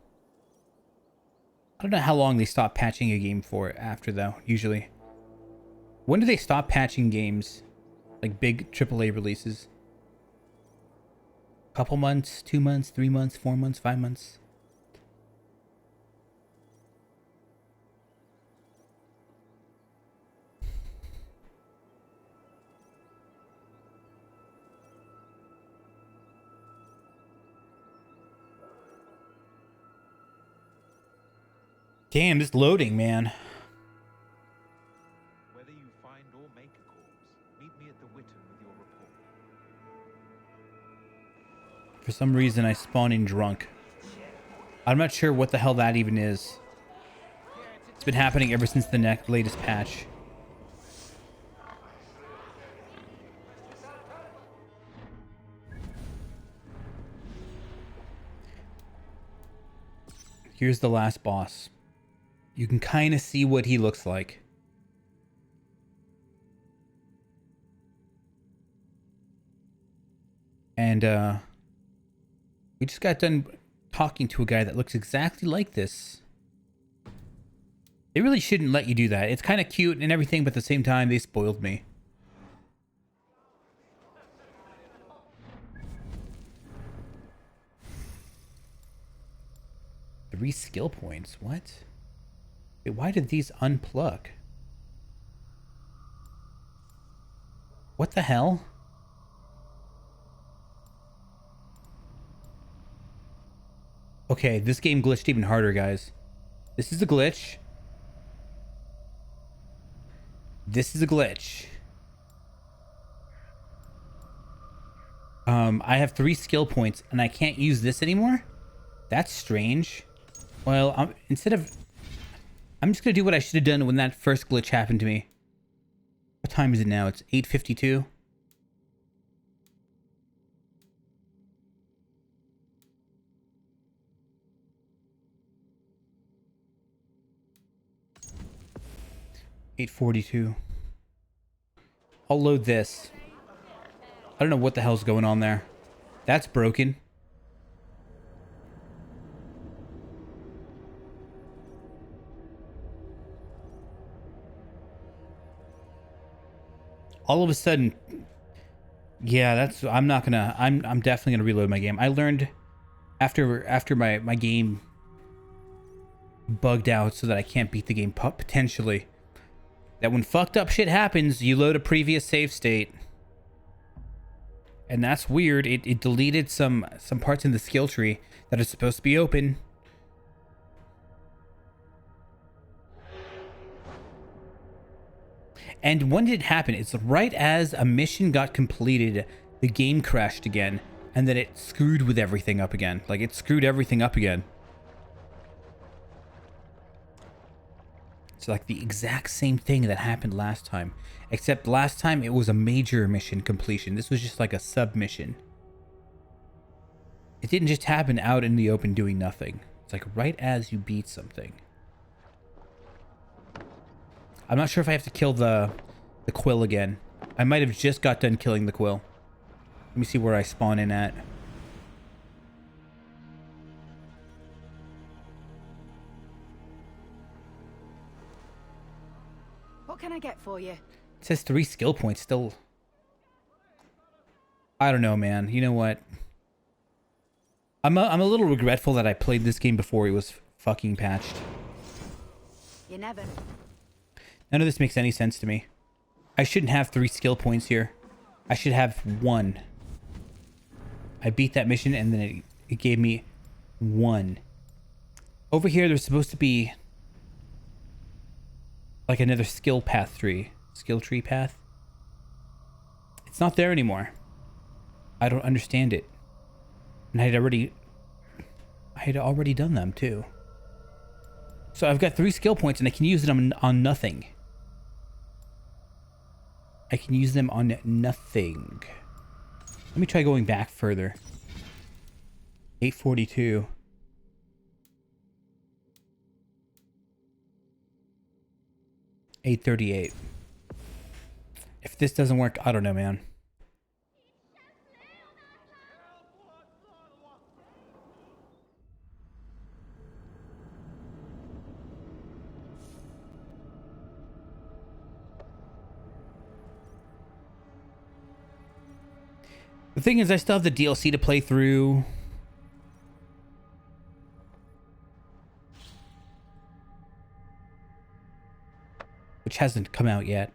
I don't know how long they stop patching a game for after, though, usually. When do they stop patching games? Like, big AAA releases? Couple months, 2 months, 3 months, 4 months, 5 months? Damn, this loading, man. Whether you find or make a corpse, meet me at the Witten with your report. For some reason, I spawn in drunk. I'm not sure what the hell that even is. It's been happening ever since the latest patch. Here's the last boss. You can kind of see what he looks like. And we just got done talking to a guy that looks exactly like this. They really shouldn't let you do that. It's kind of cute and everything, but at the same time, they spoiled me. Three skill points. What? Wait, why did these unplug? What the hell? Okay, this game glitched even harder, guys. This is a glitch. This is a glitch. I have 3 skill points and I can't use this anymore? That's strange. Well, I'm just gonna do what I should have done when that first glitch happened to me. What time is it now? It's 8:52. $8:42. I'll load this. I don't know what the hell's going on there. That's broken. All of a sudden, yeah, that's, I'm definitely gonna reload my game. I learned after my game bugged out so that I can't beat the game potentially, that when fucked up shit happens, you load a previous save state. And that's weird. It deleted some parts in the skill tree that are supposed to be open. And when did it happen? It's right as a mission got completed, the game crashed again, and then it screwed with everything up again. Like, it screwed everything up again. It's like the exact same thing that happened last time. Except last time it was a major mission completion. This was just like a sub-mission. It didn't just happen out in the open doing nothing. It's like right as you beat something. I'm not sure if I have to kill the quill again. I might have just got done killing the quill. Let me see where I spawn in at. What can I get for you? It says 3 skill points still. I don't know, man. You know what? I'm a little regretful that I played this game before it was fucking patched. You never. None of this makes any sense to me. I shouldn't have 3 skill points here. I should have 1. I beat that mission and then it gave me 1. Over here, there's supposed to be like another skill tree path. It's not there anymore. I don't understand it. And I had already done them too. So I've got 3 skill points and I can use them on nothing. I can use them on nothing. Let me try going back further. 842. $838. If this doesn't work, I don't know, man. The thing is, I still have the DLC to play through. Which hasn't come out yet.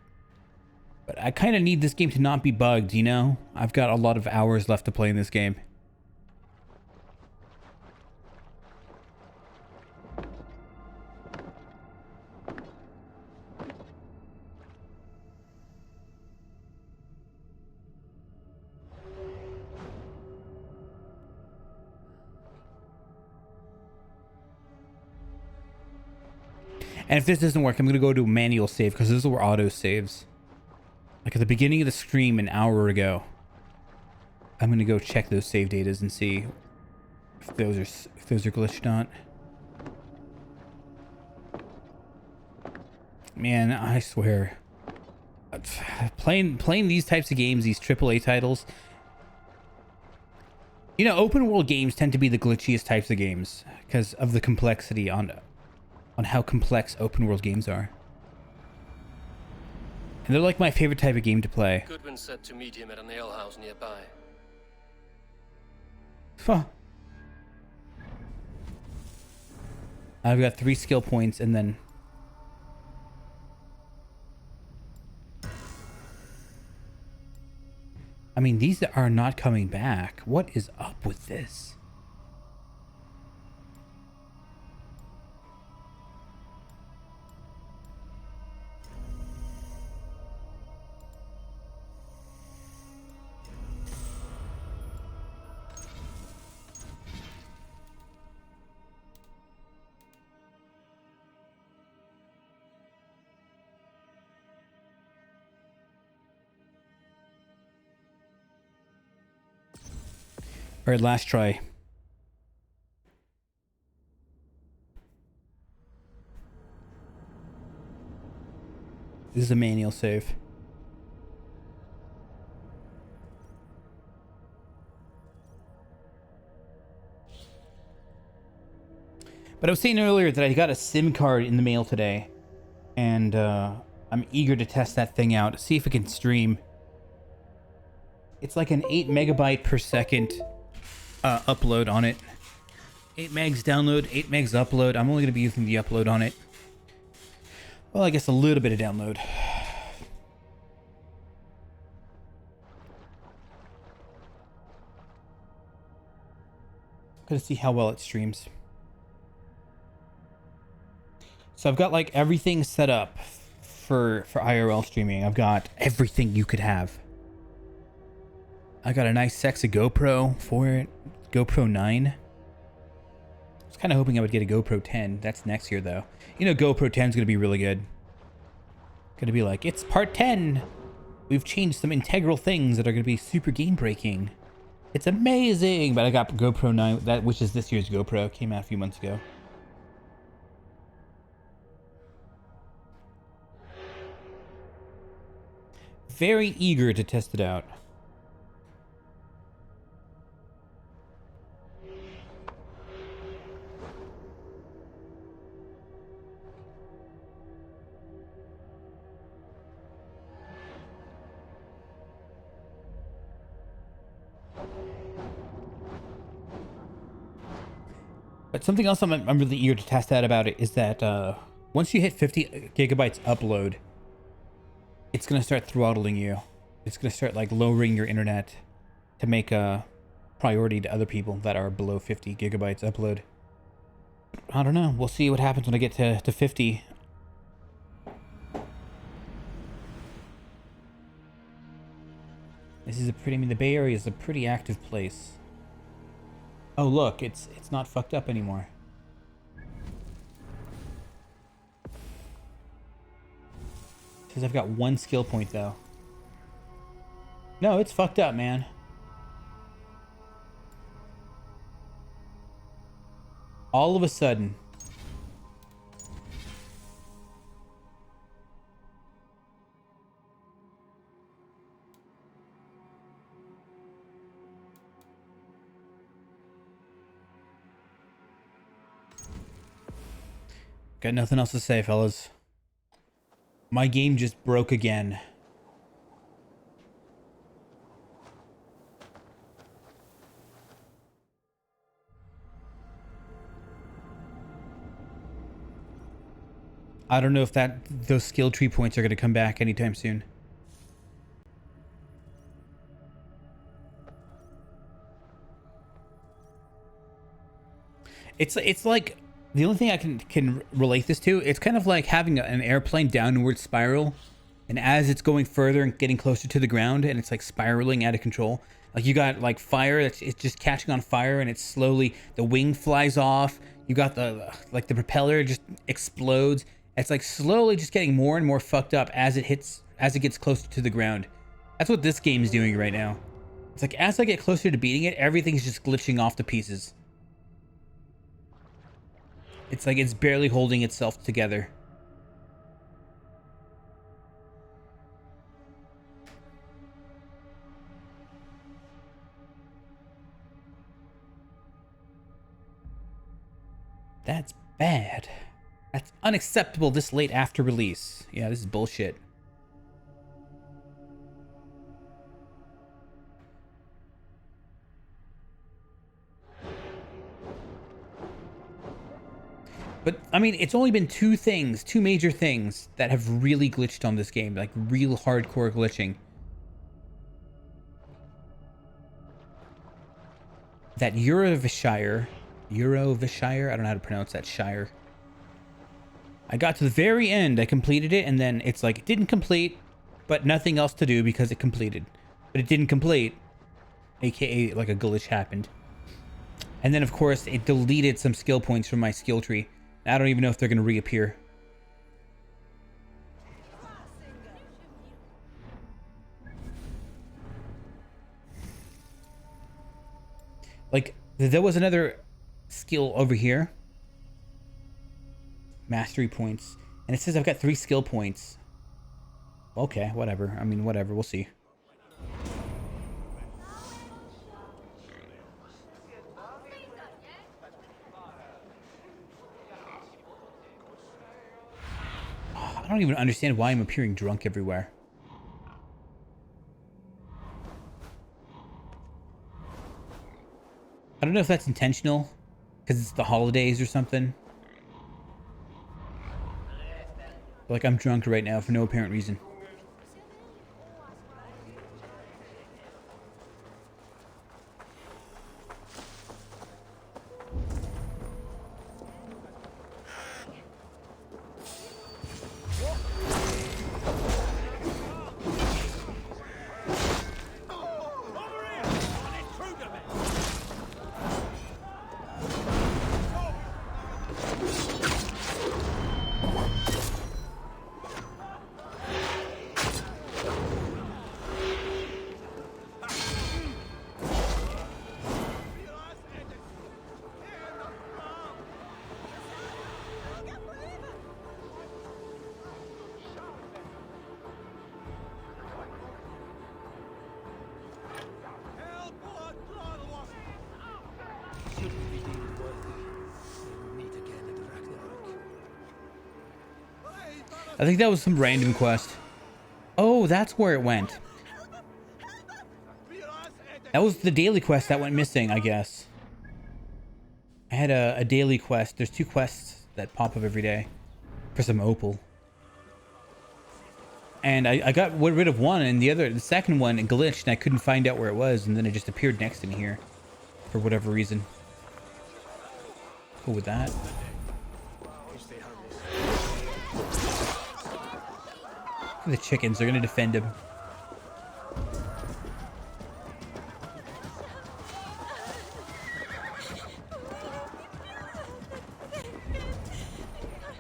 But I kind of need this game to not be bugged, you know? I've got a lot of hours left to play in this game. And if this doesn't work, I'm going to go to manual save because those were auto saves. Like at the beginning of the stream an hour ago. I'm going to go check those save datas and see if those are glitched or not. Man, I swear. Playing these types of games, these AAA titles. You know, open world games tend to be the glitchiest types of games because of the complexity on how complex open world games are. And they're like my favorite type of game to play. Goodwin said to meet him at an alehouse nearby. Huh. I've got 3 skill points and then... I mean, these are not coming back. What is up with this? All right, last try. This is a manual save. But I was saying earlier that I got a SIM card in the mail today. And I'm eager to test that thing out. See if it can stream. It's like an 8 megabyte per second upload on it. 8 megs download, 8 megs upload. I'm only going to be using the upload on it. Well, I guess a little bit of download. Gotta see how well it streams. So I've got like everything set up for IRL streaming. I've got everything you could have. I got a nice sexy GoPro for it. GoPro 9. I was Kind of hoping I would get a GoPro 10. That's next year, though. You know, GoPro 10 is going to be really good. Going to be like, it's part 10. We've changed some integral things that are going to be super game-breaking. It's amazing. But I got GoPro 9, which is this year's GoPro. Came out a few months ago. Very eager to test it out. But something else I'm really eager to test out about it is that once you hit 50 gigabytes upload, it's going to start throttling you. It's going to start like lowering your internet to make a priority to other people that are below 50 gigabytes upload. I don't know. We'll see what happens when I get to 50. This is a pretty, I mean, the Bay Area is a pretty active place. Oh, look, it's not fucked up anymore. Says I've got 1 skill point, though. No, it's fucked up, man. All of a sudden. Got nothing else to say, fellas. My game just broke again. I don't know if those skill tree points are going to come back anytime soon. It's like the only thing I can relate this to, it's kind of like having an airplane downward spiral, and as it's going further and getting closer to the ground, and it's like spiraling out of control. Like you got like fire, it's just catching on fire, and it's slowly, the wing flies off. You got the propeller just explodes. It's like slowly just getting more and more fucked up as it gets closer to the ground. That's what this game is doing right now. It's like as I get closer to beating it, everything's just glitching off to pieces. It's like it's barely holding itself together. That's bad. That's unacceptable this late after release. Yeah, this is bullshit. But, I mean, it's only been two major things that have really glitched on this game. Like, real hardcore glitching. That Eurovishire, I don't know how to pronounce that shire. I got to the very end, I completed it, and then it's like, it didn't complete, but nothing else to do because it completed. But it didn't complete, aka, like, a glitch happened. And then, of course, it deleted some skill points from my skill tree. I don't even know if they're going to reappear. Like, there was another skill over here. Mastery points. And it says I've got 3 skill points. Okay, whatever. I mean, whatever. We'll see. I don't even understand why I'm appearing drunk everywhere. I don't know if that's intentional, because it's the holidays or something. Like, I'm drunk right now for no apparent reason. I think that was some random quest. Oh, that's where it went. That was the daily quest that went missing, I guess. I had a daily quest. There's 2 quests that pop up every day for some opal. And I got rid of one, and the second one, it glitched, and I couldn't find out where it was, and then it just appeared next to me here for whatever reason. Cool with that. The chickens are gonna defend him.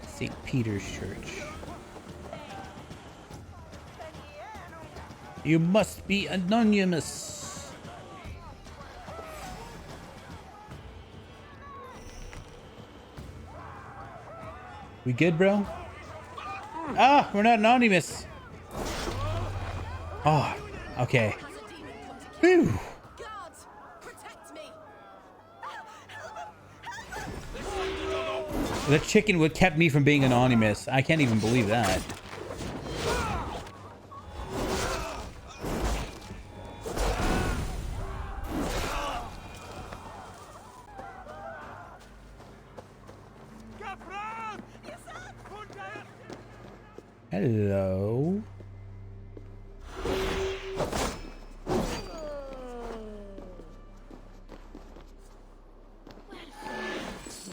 St. Peter's Church. You must be anonymous. We good, bro? Ah, we're not anonymous. Oh, okay. Whew. The chicken would kept me from being anonymous. I can't even believe that. Hello.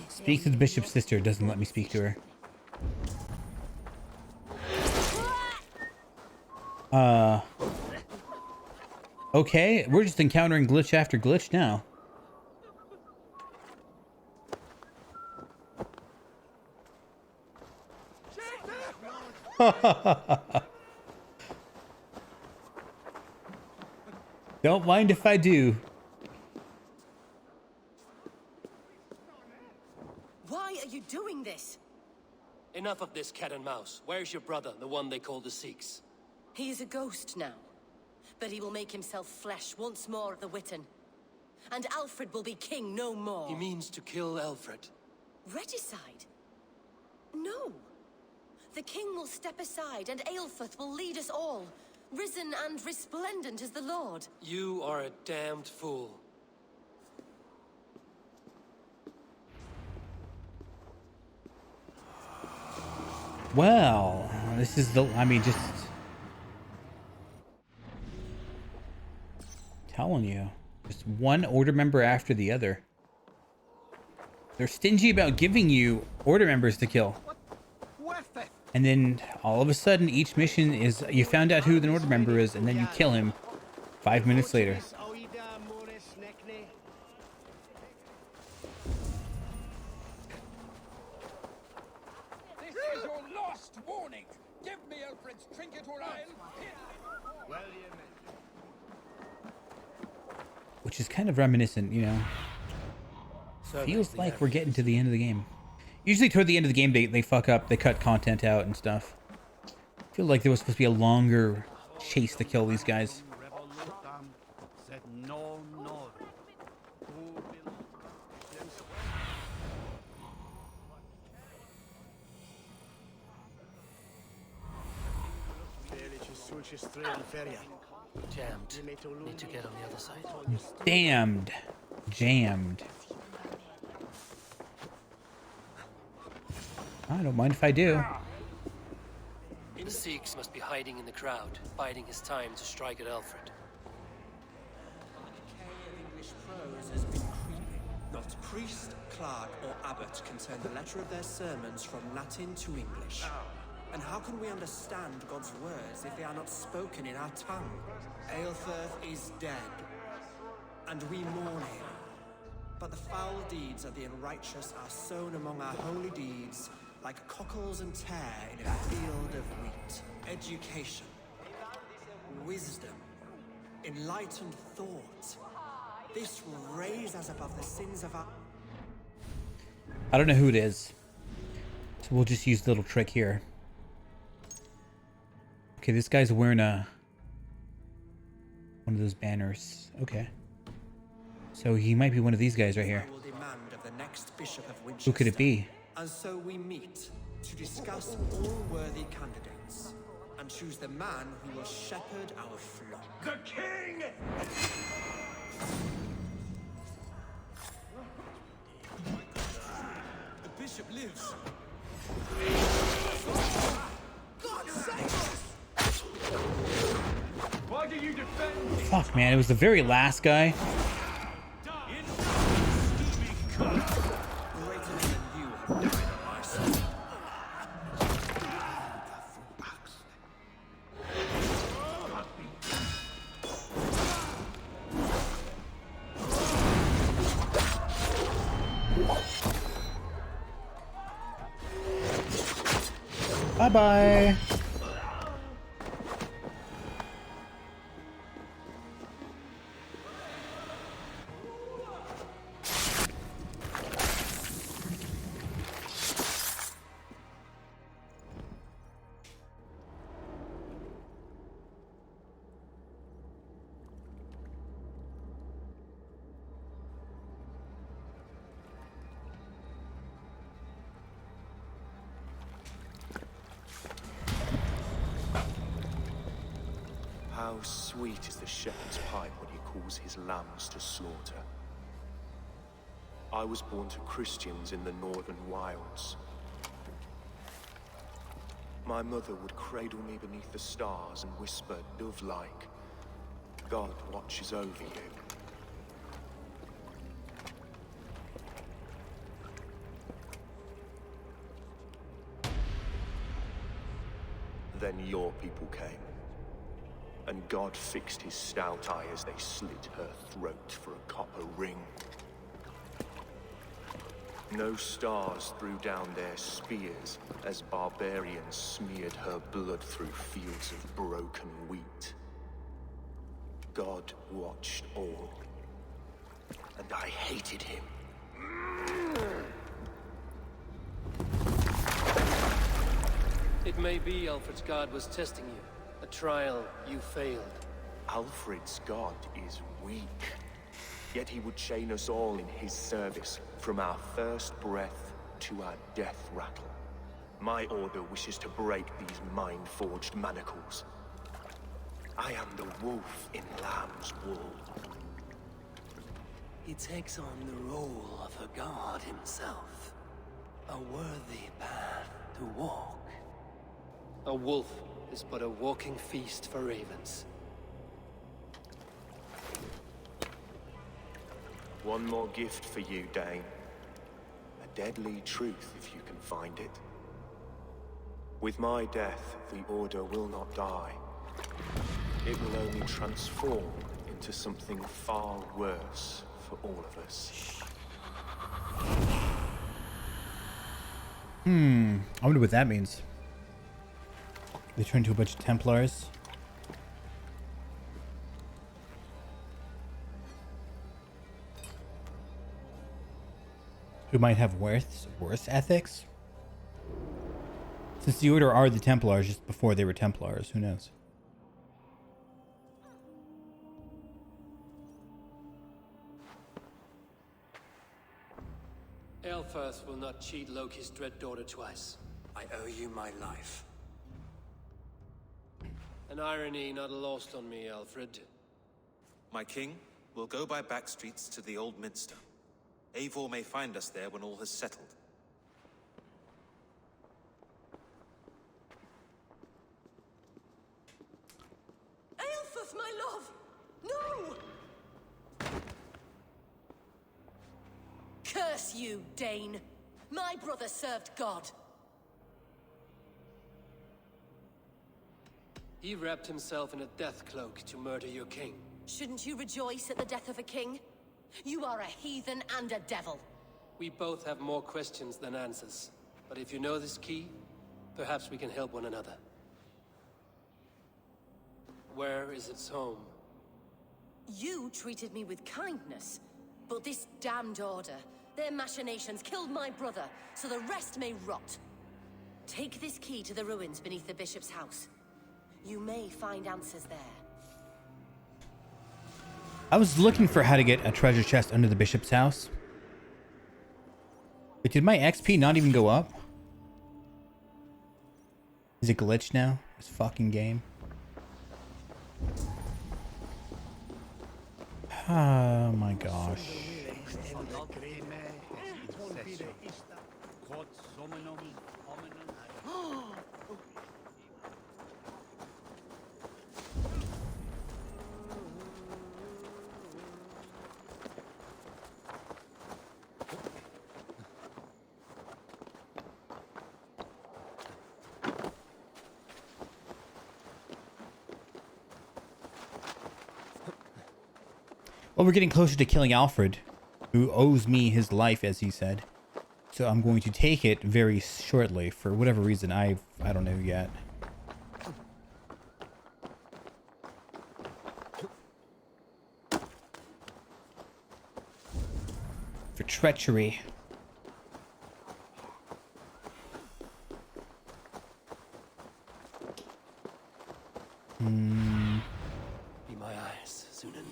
Speak to the bishop's sister. Doesn't let me speak to her. Okay, we're just encountering glitch after glitch now. Don't mind if I do. Why are you doing this? Enough of this cat and mouse. Where's your brother, the one they call the Sikhs? He is a ghost now, but he will make himself flesh once more at the Witten. And Alfred will be king no more. He means to kill Alfred. Regicide? No. The king will step aside and Aelfrith will lead us all, risen and resplendent as the Lord. You are a damned fool. Well, this is the, I mean, just telling you, just one order member after the other. They're stingy about giving you order members to kill. And then all of a sudden, each mission is you found out who the order member is, and then you kill him 5 minutes later. This is your last warning. Give me Alfred's trinket or I'll... Which is kind of reminiscent, you know. Feels like we're getting to the end of the game. Usually toward the end of the game, they fuck up. They cut content out and stuff. I feel like there was supposed to be a longer chase to kill these guys. Jammed. Need to get on the other side. Damned. Jammed. I don't mind if I do. The Sikhs must be hiding in the crowd, biding his time to strike at Alfred. The decay of English prose has been creeping. Not priest, clerk, or abbot can turn the letter of their sermons from Latin to English. And how can we understand God's words if they are not spoken in our tongue? Aelfrith is dead, and we mourn him. But the foul deeds of the unrighteous are sown among our holy deeds, like cockles and tare in a field of wheat. Education, wisdom, enlightened thought. This will raise us above the sins of our... I don't know who it is. So we'll just use the little trick here. Okay, this guy's wearing one of those banners. Okay. So he might be one of these guys right here. Will demand of the next Bishop of Who could it be? And so we meet to discuss all worthy candidates and choose the man who will shepherd our flock. The king! The bishop lives. God save us! Why do you defend me? Fuck, man. It was the very last guy. Greater than you have died on my side. Bye-bye. How sweet is the shepherd's pipe when he calls his lambs to slaughter. I was born to Christians in the northern wilds. My mother would cradle me beneath the stars and whisper, dove-like, God watches over you. Then your people came. And God fixed his stout eye as they slit her throat for a copper ring. No stars threw down their spears as barbarians smeared her blood through fields of broken wheat. God watched all, and I hated him. It may be Alfred's God was testing you. A trial you failed. Alfred's God is weak. Yet he would chain us all in his service, from our first breath to our death rattle. My order wishes to break these mind-forged manacles. I am the wolf in lamb's wool. He takes on the role of a god himself. A worthy path to walk. A wolf is but a walking feast for ravens. One more gift for you, Dane. A deadly truth, if you can find it. With my death, the Order will not die. It will only transform into something far worse for all of us. I wonder what that means. They turn into a bunch of Templars. Who might have worse ethics? Since the Order are the Templars just before they were Templars, who knows? Aelfirth will not cheat Loki's dread daughter twice. I owe you my life. An irony not lost on me, Alfred. My king, we'll go by back streets to the Old Minster. Eivor may find us there when all has settled. Aelfirth, my love! No! Curse you, Dane! My brother served God. He wrapped himself in a death cloak to murder your king. Shouldn't you rejoice at the death of a king? You are a heathen and a devil. We both have more questions than answers. But if you know this key, perhaps we can help one another. Where is its home? You treated me with kindness, but this damned Order, their machinations killed my brother, so the rest may rot. Take this key to the ruins beneath the bishop's house. You may find answers there. I was looking for how to get a treasure chest under the bishop's house. But did my XP not even go up? Is it glitched now? This fucking game. Oh my gosh. Well, we're getting closer to killing Alfred, who owes me his life, as he said. So I'm going to take it very shortly for whatever reason. I don't know yet. For treachery. Be my eyes, Sunan.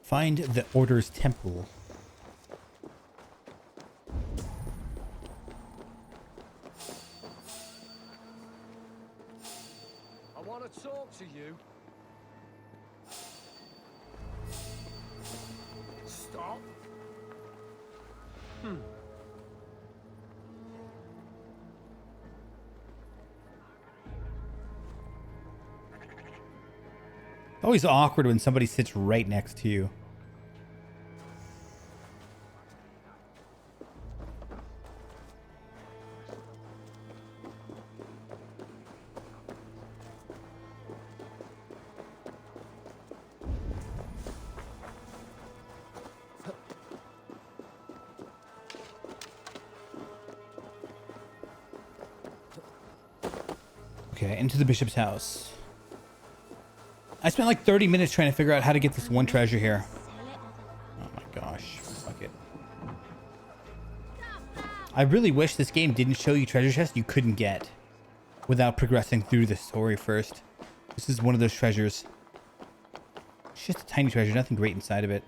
Find the Order's temple. I want to talk to you. Stop. Always awkward when somebody sits right next to you. Okay, into the bishop's house. I spent like 30 minutes trying to figure out how to get this one treasure here. Oh my gosh. Fuck it. I really wish this game didn't show you treasure chests you couldn't get without progressing through the story first. This is one of those treasures. It's just a tiny treasure, nothing great inside of it.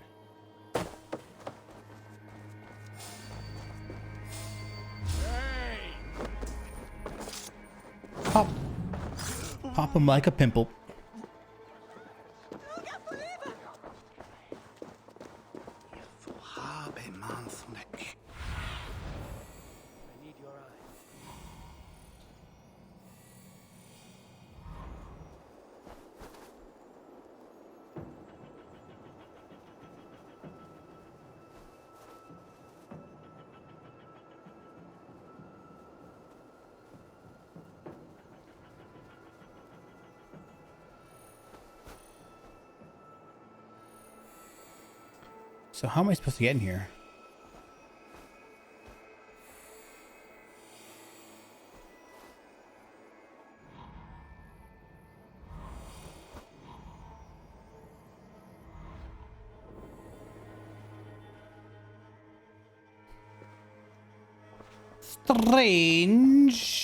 Pop. Pop him like a pimple. So how am I supposed to get in here? Strange.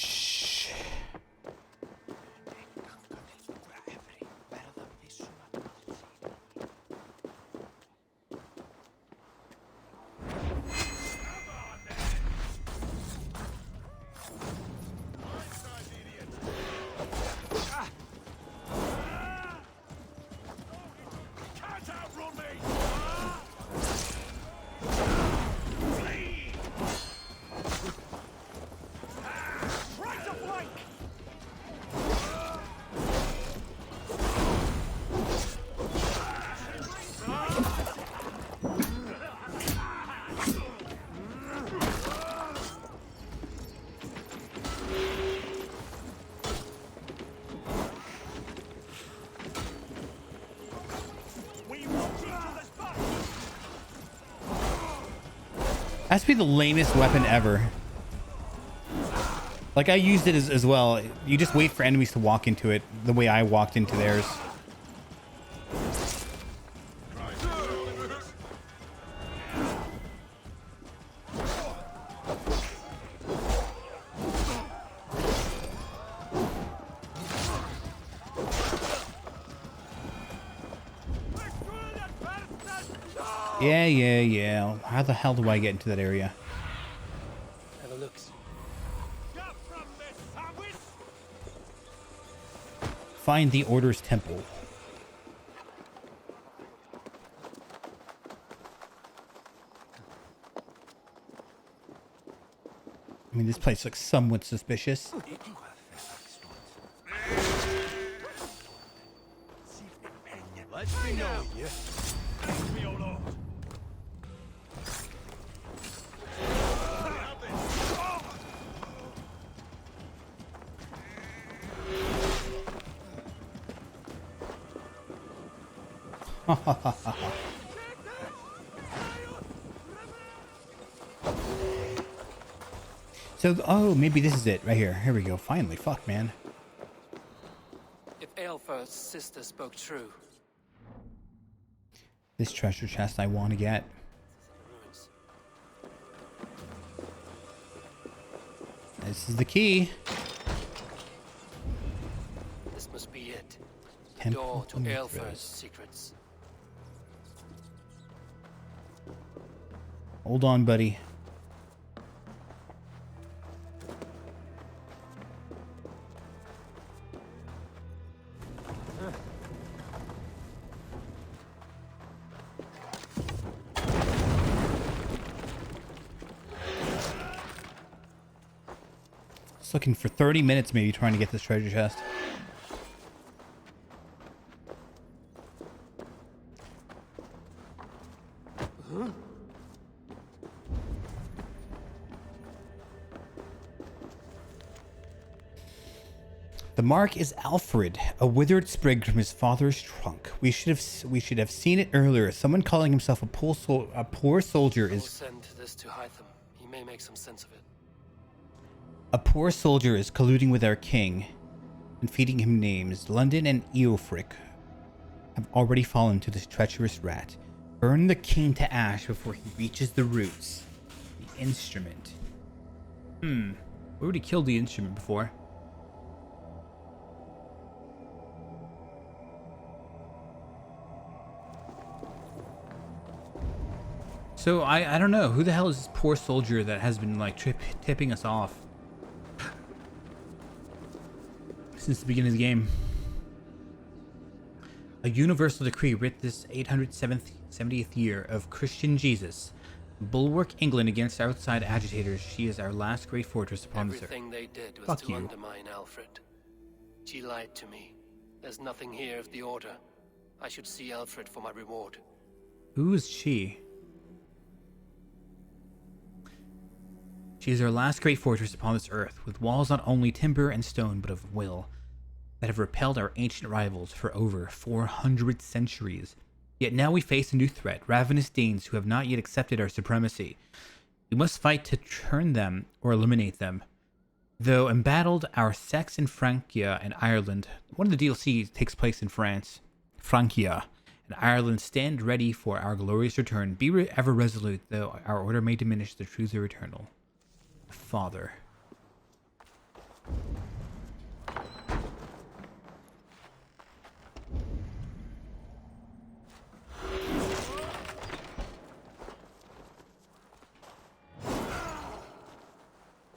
Has to be the lamest weapon ever. Like, I used it as well. You just wait for enemies to walk into it the way I walked into theirs. Yeah. How the hell do I get into that area? Have a look. Find the Order's temple. I mean, this place looks somewhat suspicious. Let's be knowing you. Thank me, O Lord. So, oh, maybe this is it right here. Here we go. Finally. Fuck, man. If Aelfir's sister spoke true, This treasure chest I want to get. ruins. This is the key. This must be it. The Temple door to of Aelfir's Mithras. secrets. Hold on, buddy. Just looking for 30 minutes maybe trying to get this treasure chest. The mark is Alfred, a withered sprig from his father's trunk. We should have seen it earlier. Someone calling himself a poor soldier We'll is send this to Hytham. He may make some sense of it. a poor soldier is colluding with our king and feeding him names. London and Eofric have already fallen to this treacherous rat. Burn the king to ash before he reaches the roots. The instrument. We already killed the instrument before. So I don't know. Who the hell is this poor soldier that has been like tipping us off since the beginning of the game? A universal decree writ this 870th year of Christian Jesus. Bulwark England against outside agitators. She is our last great fortress upon this earth. Everything they did was Fuck to you. undermine Alfred. She lied to me. There's nothing here of the Order. I should see Alfred for my reward. Who is she? She is our last great fortress upon this earth, with walls not only timber and stone, but of will, that have repelled our ancient rivals for over 400 centuries. Yet now we face a new threat, ravenous Danes who have not yet accepted our supremacy. We must fight to turn them or eliminate them. Though embattled, our Saxon Francia and Ireland, one of the DLCs takes place in France, Francia, and Ireland stand ready for our glorious return. Be ever resolute, though our order may diminish, the truths are eternal. Father.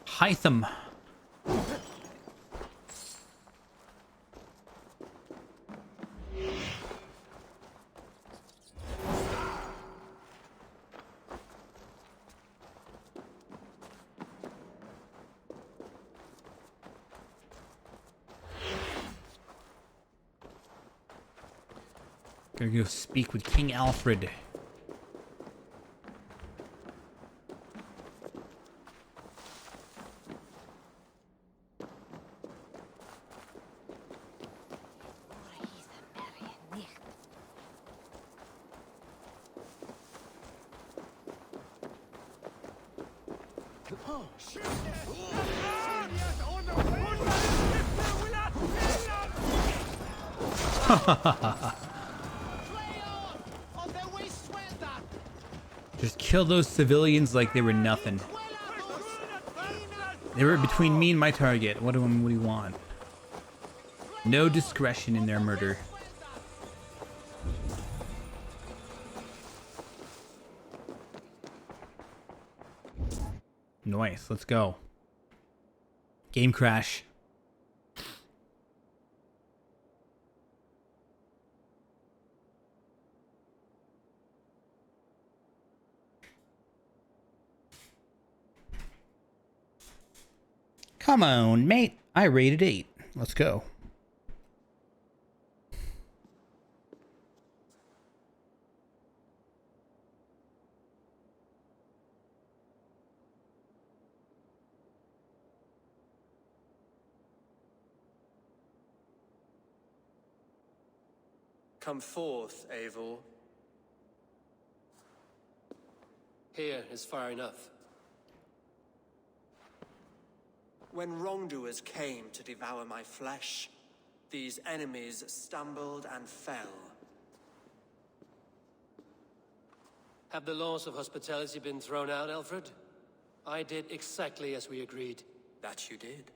Hytham. Gonna go speak with King Alfred. Just kill those civilians like they were nothing. They were between me and my target. What do you want? No discretion in their murder. Nice. Let's go. Game crash. Come on, mate. I rated 8. Let's go. Come forth, Eivor. Here is far enough. When wrongdoers came to devour my flesh, these enemies stumbled and fell. Have the laws of hospitality been thrown out, Alfred? I did exactly as we agreed. That you did.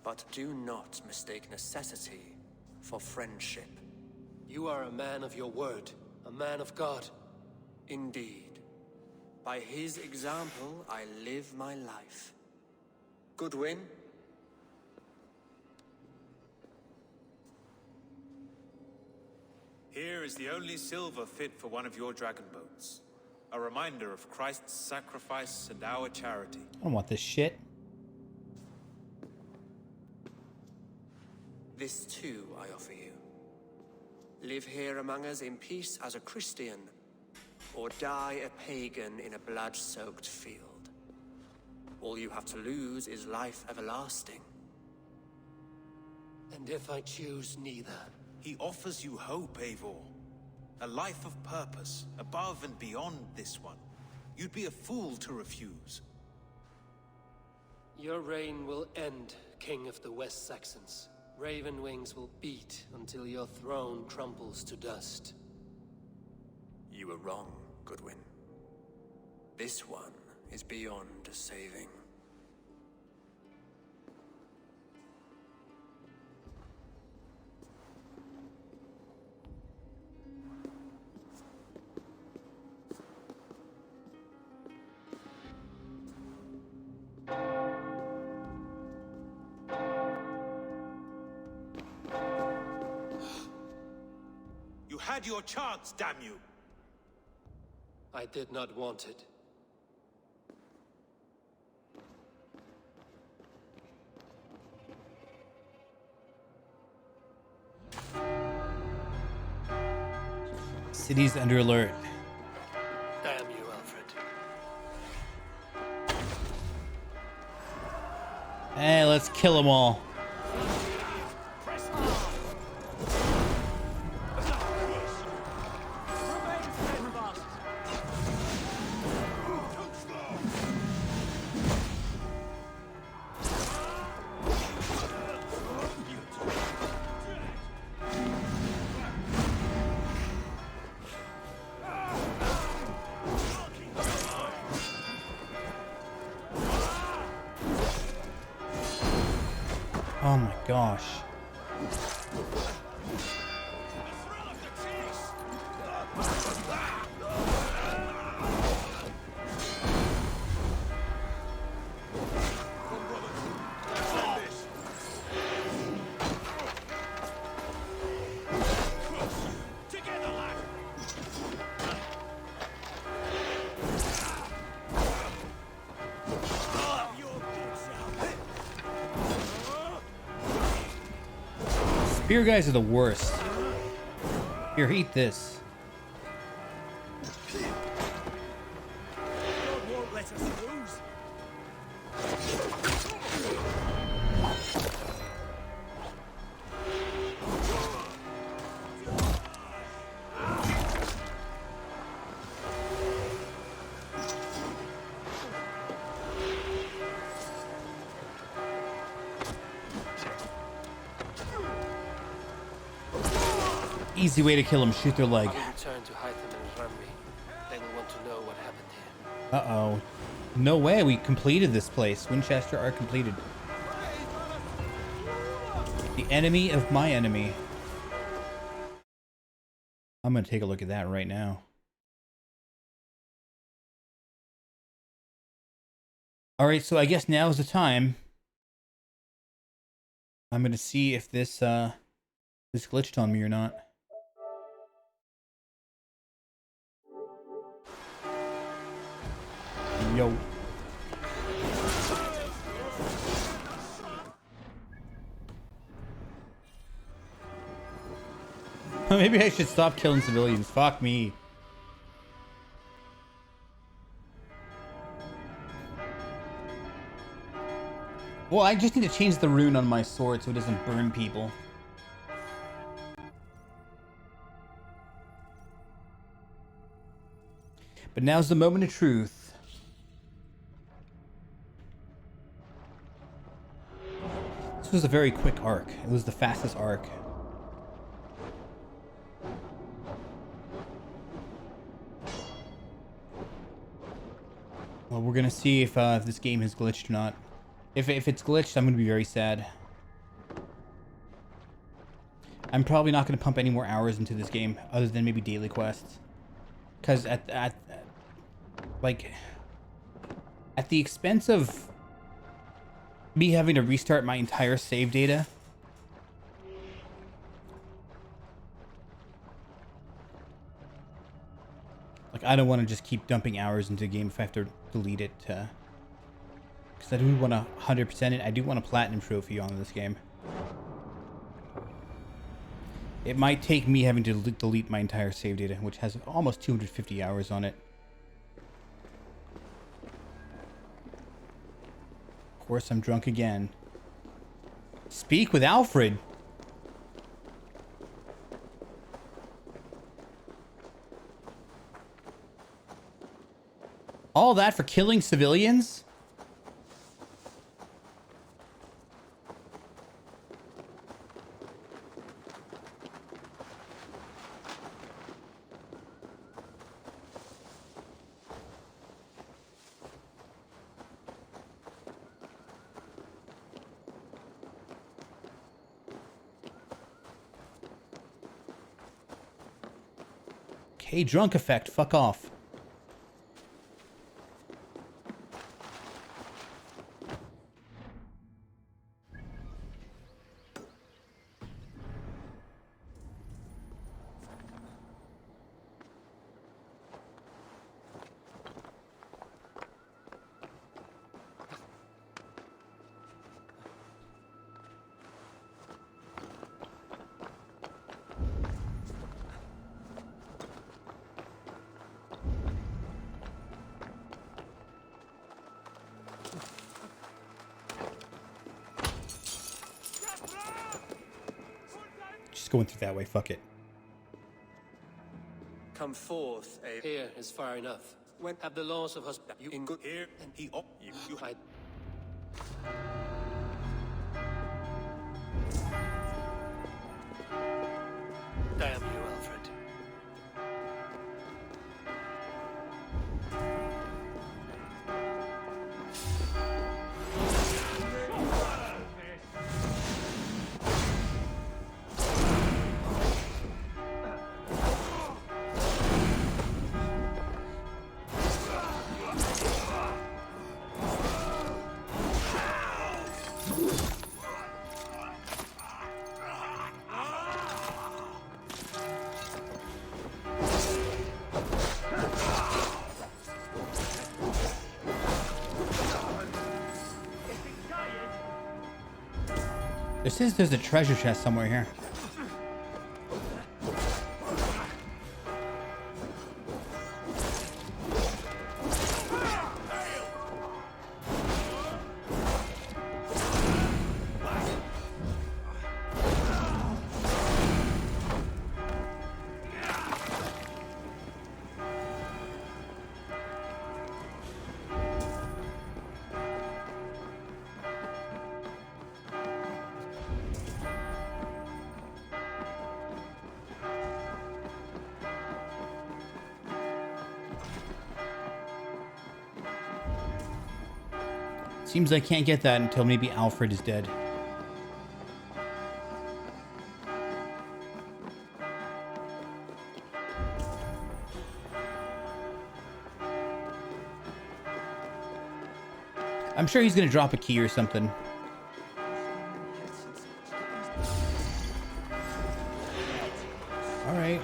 But do not mistake necessity for friendship. You are a man of your word, a man of God. Indeed. By his example, I live my life. Goodwin? Here is the only silver fit for one of your dragon boats. A reminder of Christ's sacrifice and our charity. I don't want this shit. This too I offer you. Live here among us in peace as a Christian, or die a pagan in a blood-soaked field. All you have to lose is life everlasting. And if I choose neither? He offers you hope, Eivor. A life of purpose, above and beyond this one. You'd be a fool to refuse. Your reign will end, King of the West Saxons. Raven wings will beat until your throne crumbles to dust. You were wrong, Goodwin. This one is beyond saving. You had your chance, damn you! I did not want it. City's under alert. Damn you, Alfred. Hey, let's kill them all. Oh my gosh. Spear guys are the worst. Here, eat this. God won't let us lose. Easy way to kill them, shoot their leg. I will return to Hytham and Ramri. They will want to know what happened here. Uh-oh. No way, we completed this place. Winchester are completed. The enemy of my enemy. I'm gonna take a look at that right now. Alright, so I guess now's the time. I'm gonna see if this this glitched on me or not. Yo. Maybe I should stop killing civilians. Fuck me. Well, I just need to change the rune on my sword so it doesn't burn people. But now's the moment of truth. This was a very quick arc. It was the fastest arc. Well, we're gonna see if this game has glitched or not. If it's glitched, I'm gonna be very sad. I'm probably not gonna pump any more hours into this game, other than maybe daily quests. Because at the expense of me having to restart my entire save data, like, I don't want to just keep dumping hours into a game if I have to delete it. Because I do want to 100% it. I do want a platinum trophy on this game. It might take me having to delete my entire save data, which has almost 250 hours on it. Of course, I'm drunk again. Speak with Alfred. All that for killing civilians? Okay, drunk effect. Fuck off. Just going through that way, fuck it. Come forth, here is far enough. When have the laws of hospitality you in good here and he up you hide. Damn you, Alfred. It says there's a treasure chest somewhere here. Seems I can't get that until maybe Alfred is dead. I'm sure he's gonna drop a key or something. All right.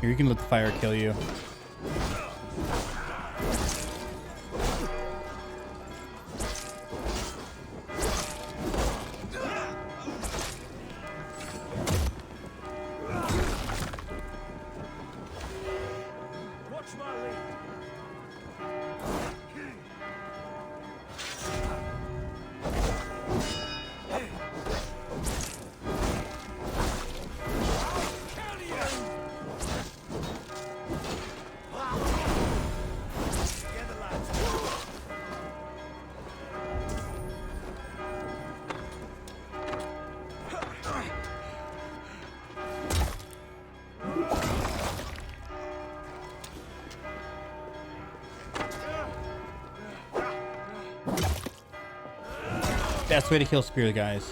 Here, you can let the fire kill you. Best way to kill spear guys.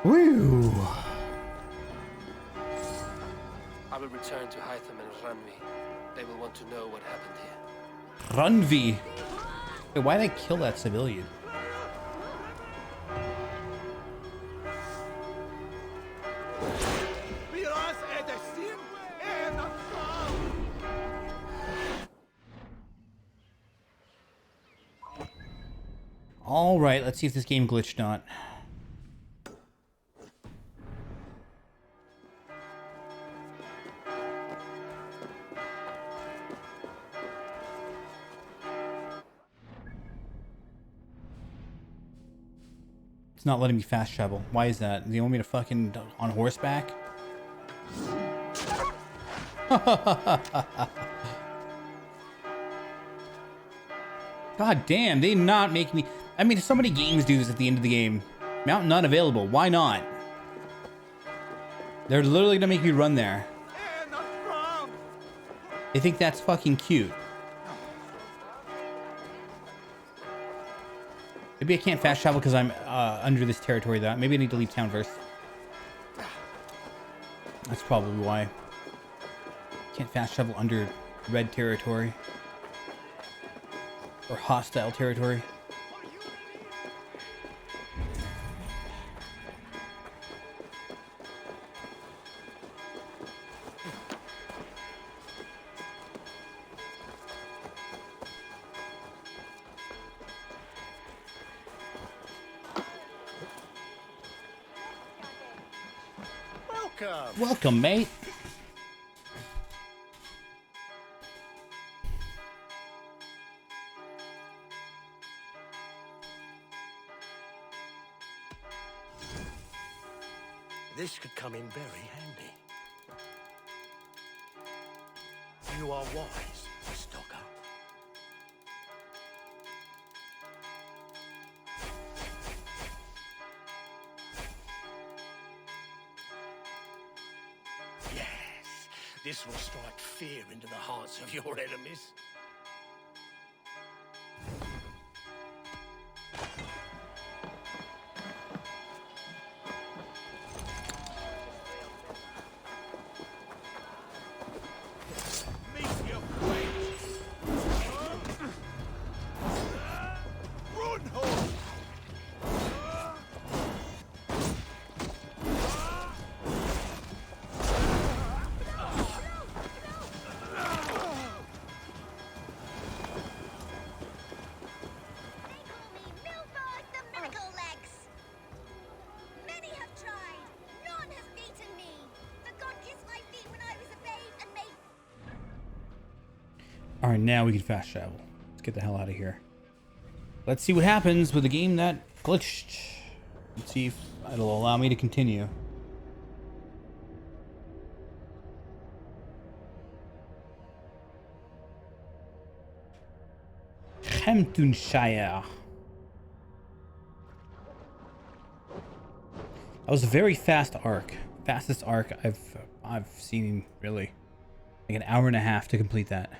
Woo! I will return to Hytham and Ranvi. They will want to know what happened here. Ranvi. Wait, why did I kill that civilian? All right, let's see if this game glitched not. It's not letting me fast travel. Why is that? Do you want me to fucking on horseback? God damn, they not make me... I mean, so many games do this at the end of the game. Mount not available. Why not? They're literally gonna make me run there. They think that's fucking cute. Maybe I can't fast travel because I'm under this territory. That maybe I need to leave town first. That's probably why. Can't fast travel under red territory. Or hostile territory. Welcome, mate. This could come in very handy. You are wise, stock up. Yes, this will strike fear into the hearts of your enemies. Alright, now we can fast travel. Let's get the hell out of here. Let's see what happens with a game that glitched. Let's see if it'll allow me to continue. Hamtunscire. That was a very fast arc. Fastest arc I've seen, really. Like an hour and a half to complete that.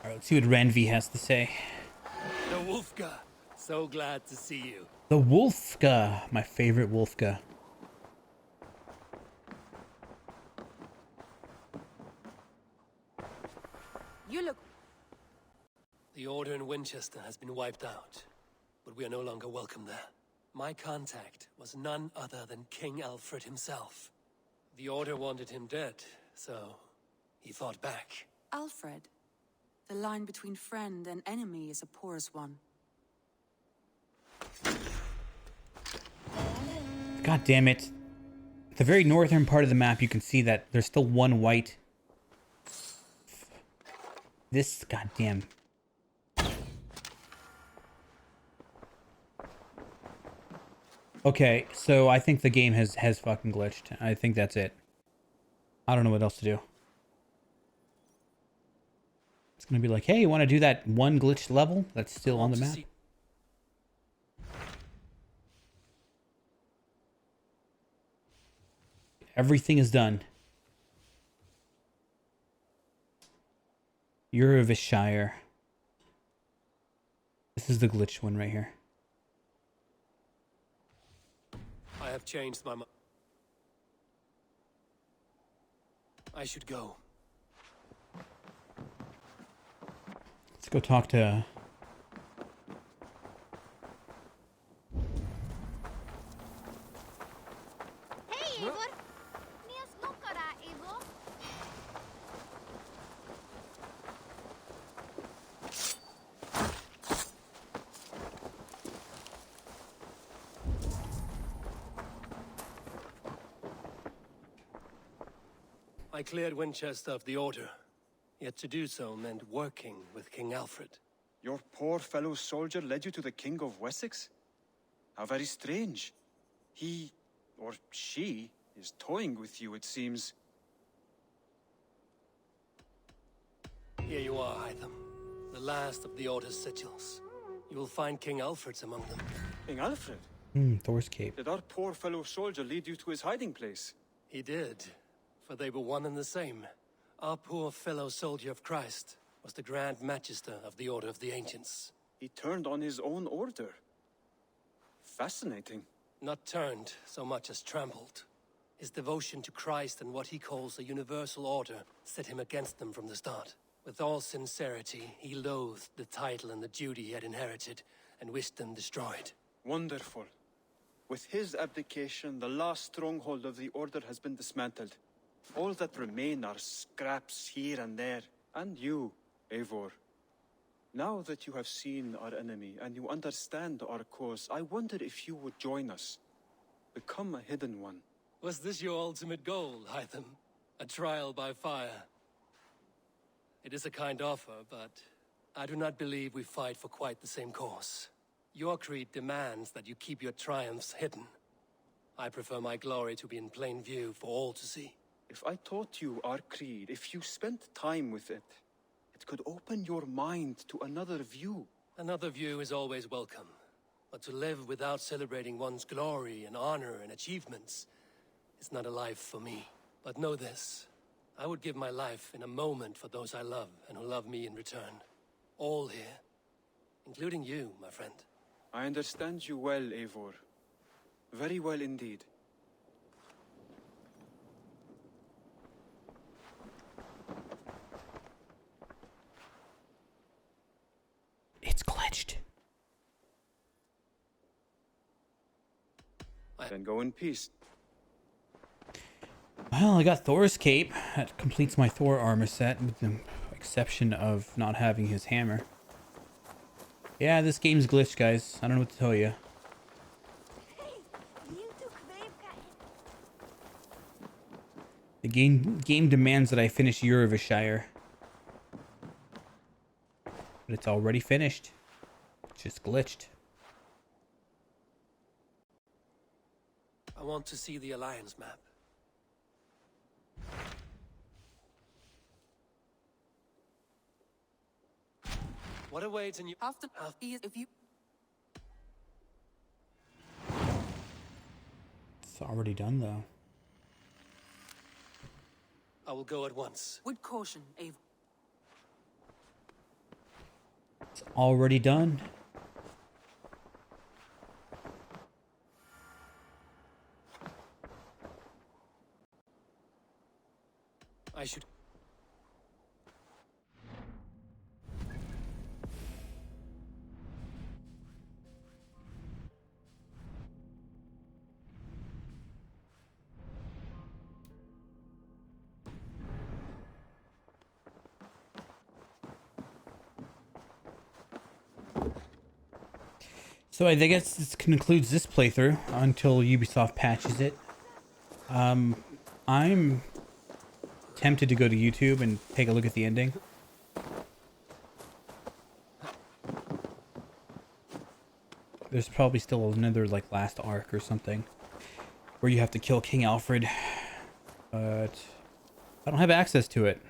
Alright, let's see what Renvi has to say. The Wolfga. So glad to see you. The Wolfga. My favorite Wolfga. You look... The Order in Winchester has been wiped out, but we are no longer welcome there. My contact was none other than King Alfred himself. The Order wanted him dead, so he fought back. Alfred? The line between friend and enemy is a porous one. God damn it. At the very northern part of the map, you can see that there's still one white. This goddamn. Okay, so I think the game has fucking glitched. I think that's it. I don't know what else to do. It's gonna be like, hey, you want to do that one glitched level that's still on the map? Everything is done. Eurovishire. This is the glitched one right here. I have changed my mind. I should go. Let's go talk to... Hey, Ivor! Nias nokara, Ivor. I cleared Winchester of the Order. Yet to do so meant working with King Alfred. Your poor fellow soldier led you to the King of Wessex? How very strange. He, or she, is toying with you, it seems. Here you are, Hytham. The last of the Order's sigils. You will find King Alfred's among them. King Alfred? Thor's cape. Did our poor fellow soldier lead you to his hiding place? He did, for they were one and the same. Our poor fellow soldier of Christ was the Grand Magister of the Order of the Ancients. He turned on his own order. Fascinating. Not turned so much as trampled. His devotion to Christ and what he calls a universal order set him against them from the start. With all sincerity, he loathed the title and the duty he had inherited and wished them destroyed. Wonderful. With his abdication, the last stronghold of the Order has been dismantled. All that remain are scraps here and there. And you, Eivor. Now that you have seen our enemy and you understand our cause, I wonder if you would join us. become a hidden one. Was this your ultimate goal, Hytham? A trial by fire? It is a kind offer, but I do not believe we fight for quite the same cause. Your creed demands that you keep your triumphs hidden. I prefer my glory to be in plain view for all to see. If I taught you our creed, if you spent time with it, it could open your mind to another view. Another view is always welcome. But to live without celebrating one's glory and honor and achievements is not a life for me. But know this, I would give my life in a moment for those I love and who love me in return. All here, including you, my friend. I understand you well, Eivor. Very well indeed. It's glitched. Then go in peace. Well, I got Thor's cape. That completes my Thor armor set, with the exception of not having his hammer. Yeah, this game's glitched, guys. I don't know what to tell you. The game demands that I finish Eurovishire. But it's already finished. It's just glitched. I want to see the Alliance map. What awaits in you? After if you It's already done, though. I will go at once. with caution, Eivor. It's already done. I should... So I guess this concludes this playthrough until Ubisoft patches it. I'm tempted to go to YouTube and take a look at the ending. There's probably still another like last arc or something where you have to kill King Alfred, but I don't have access to it.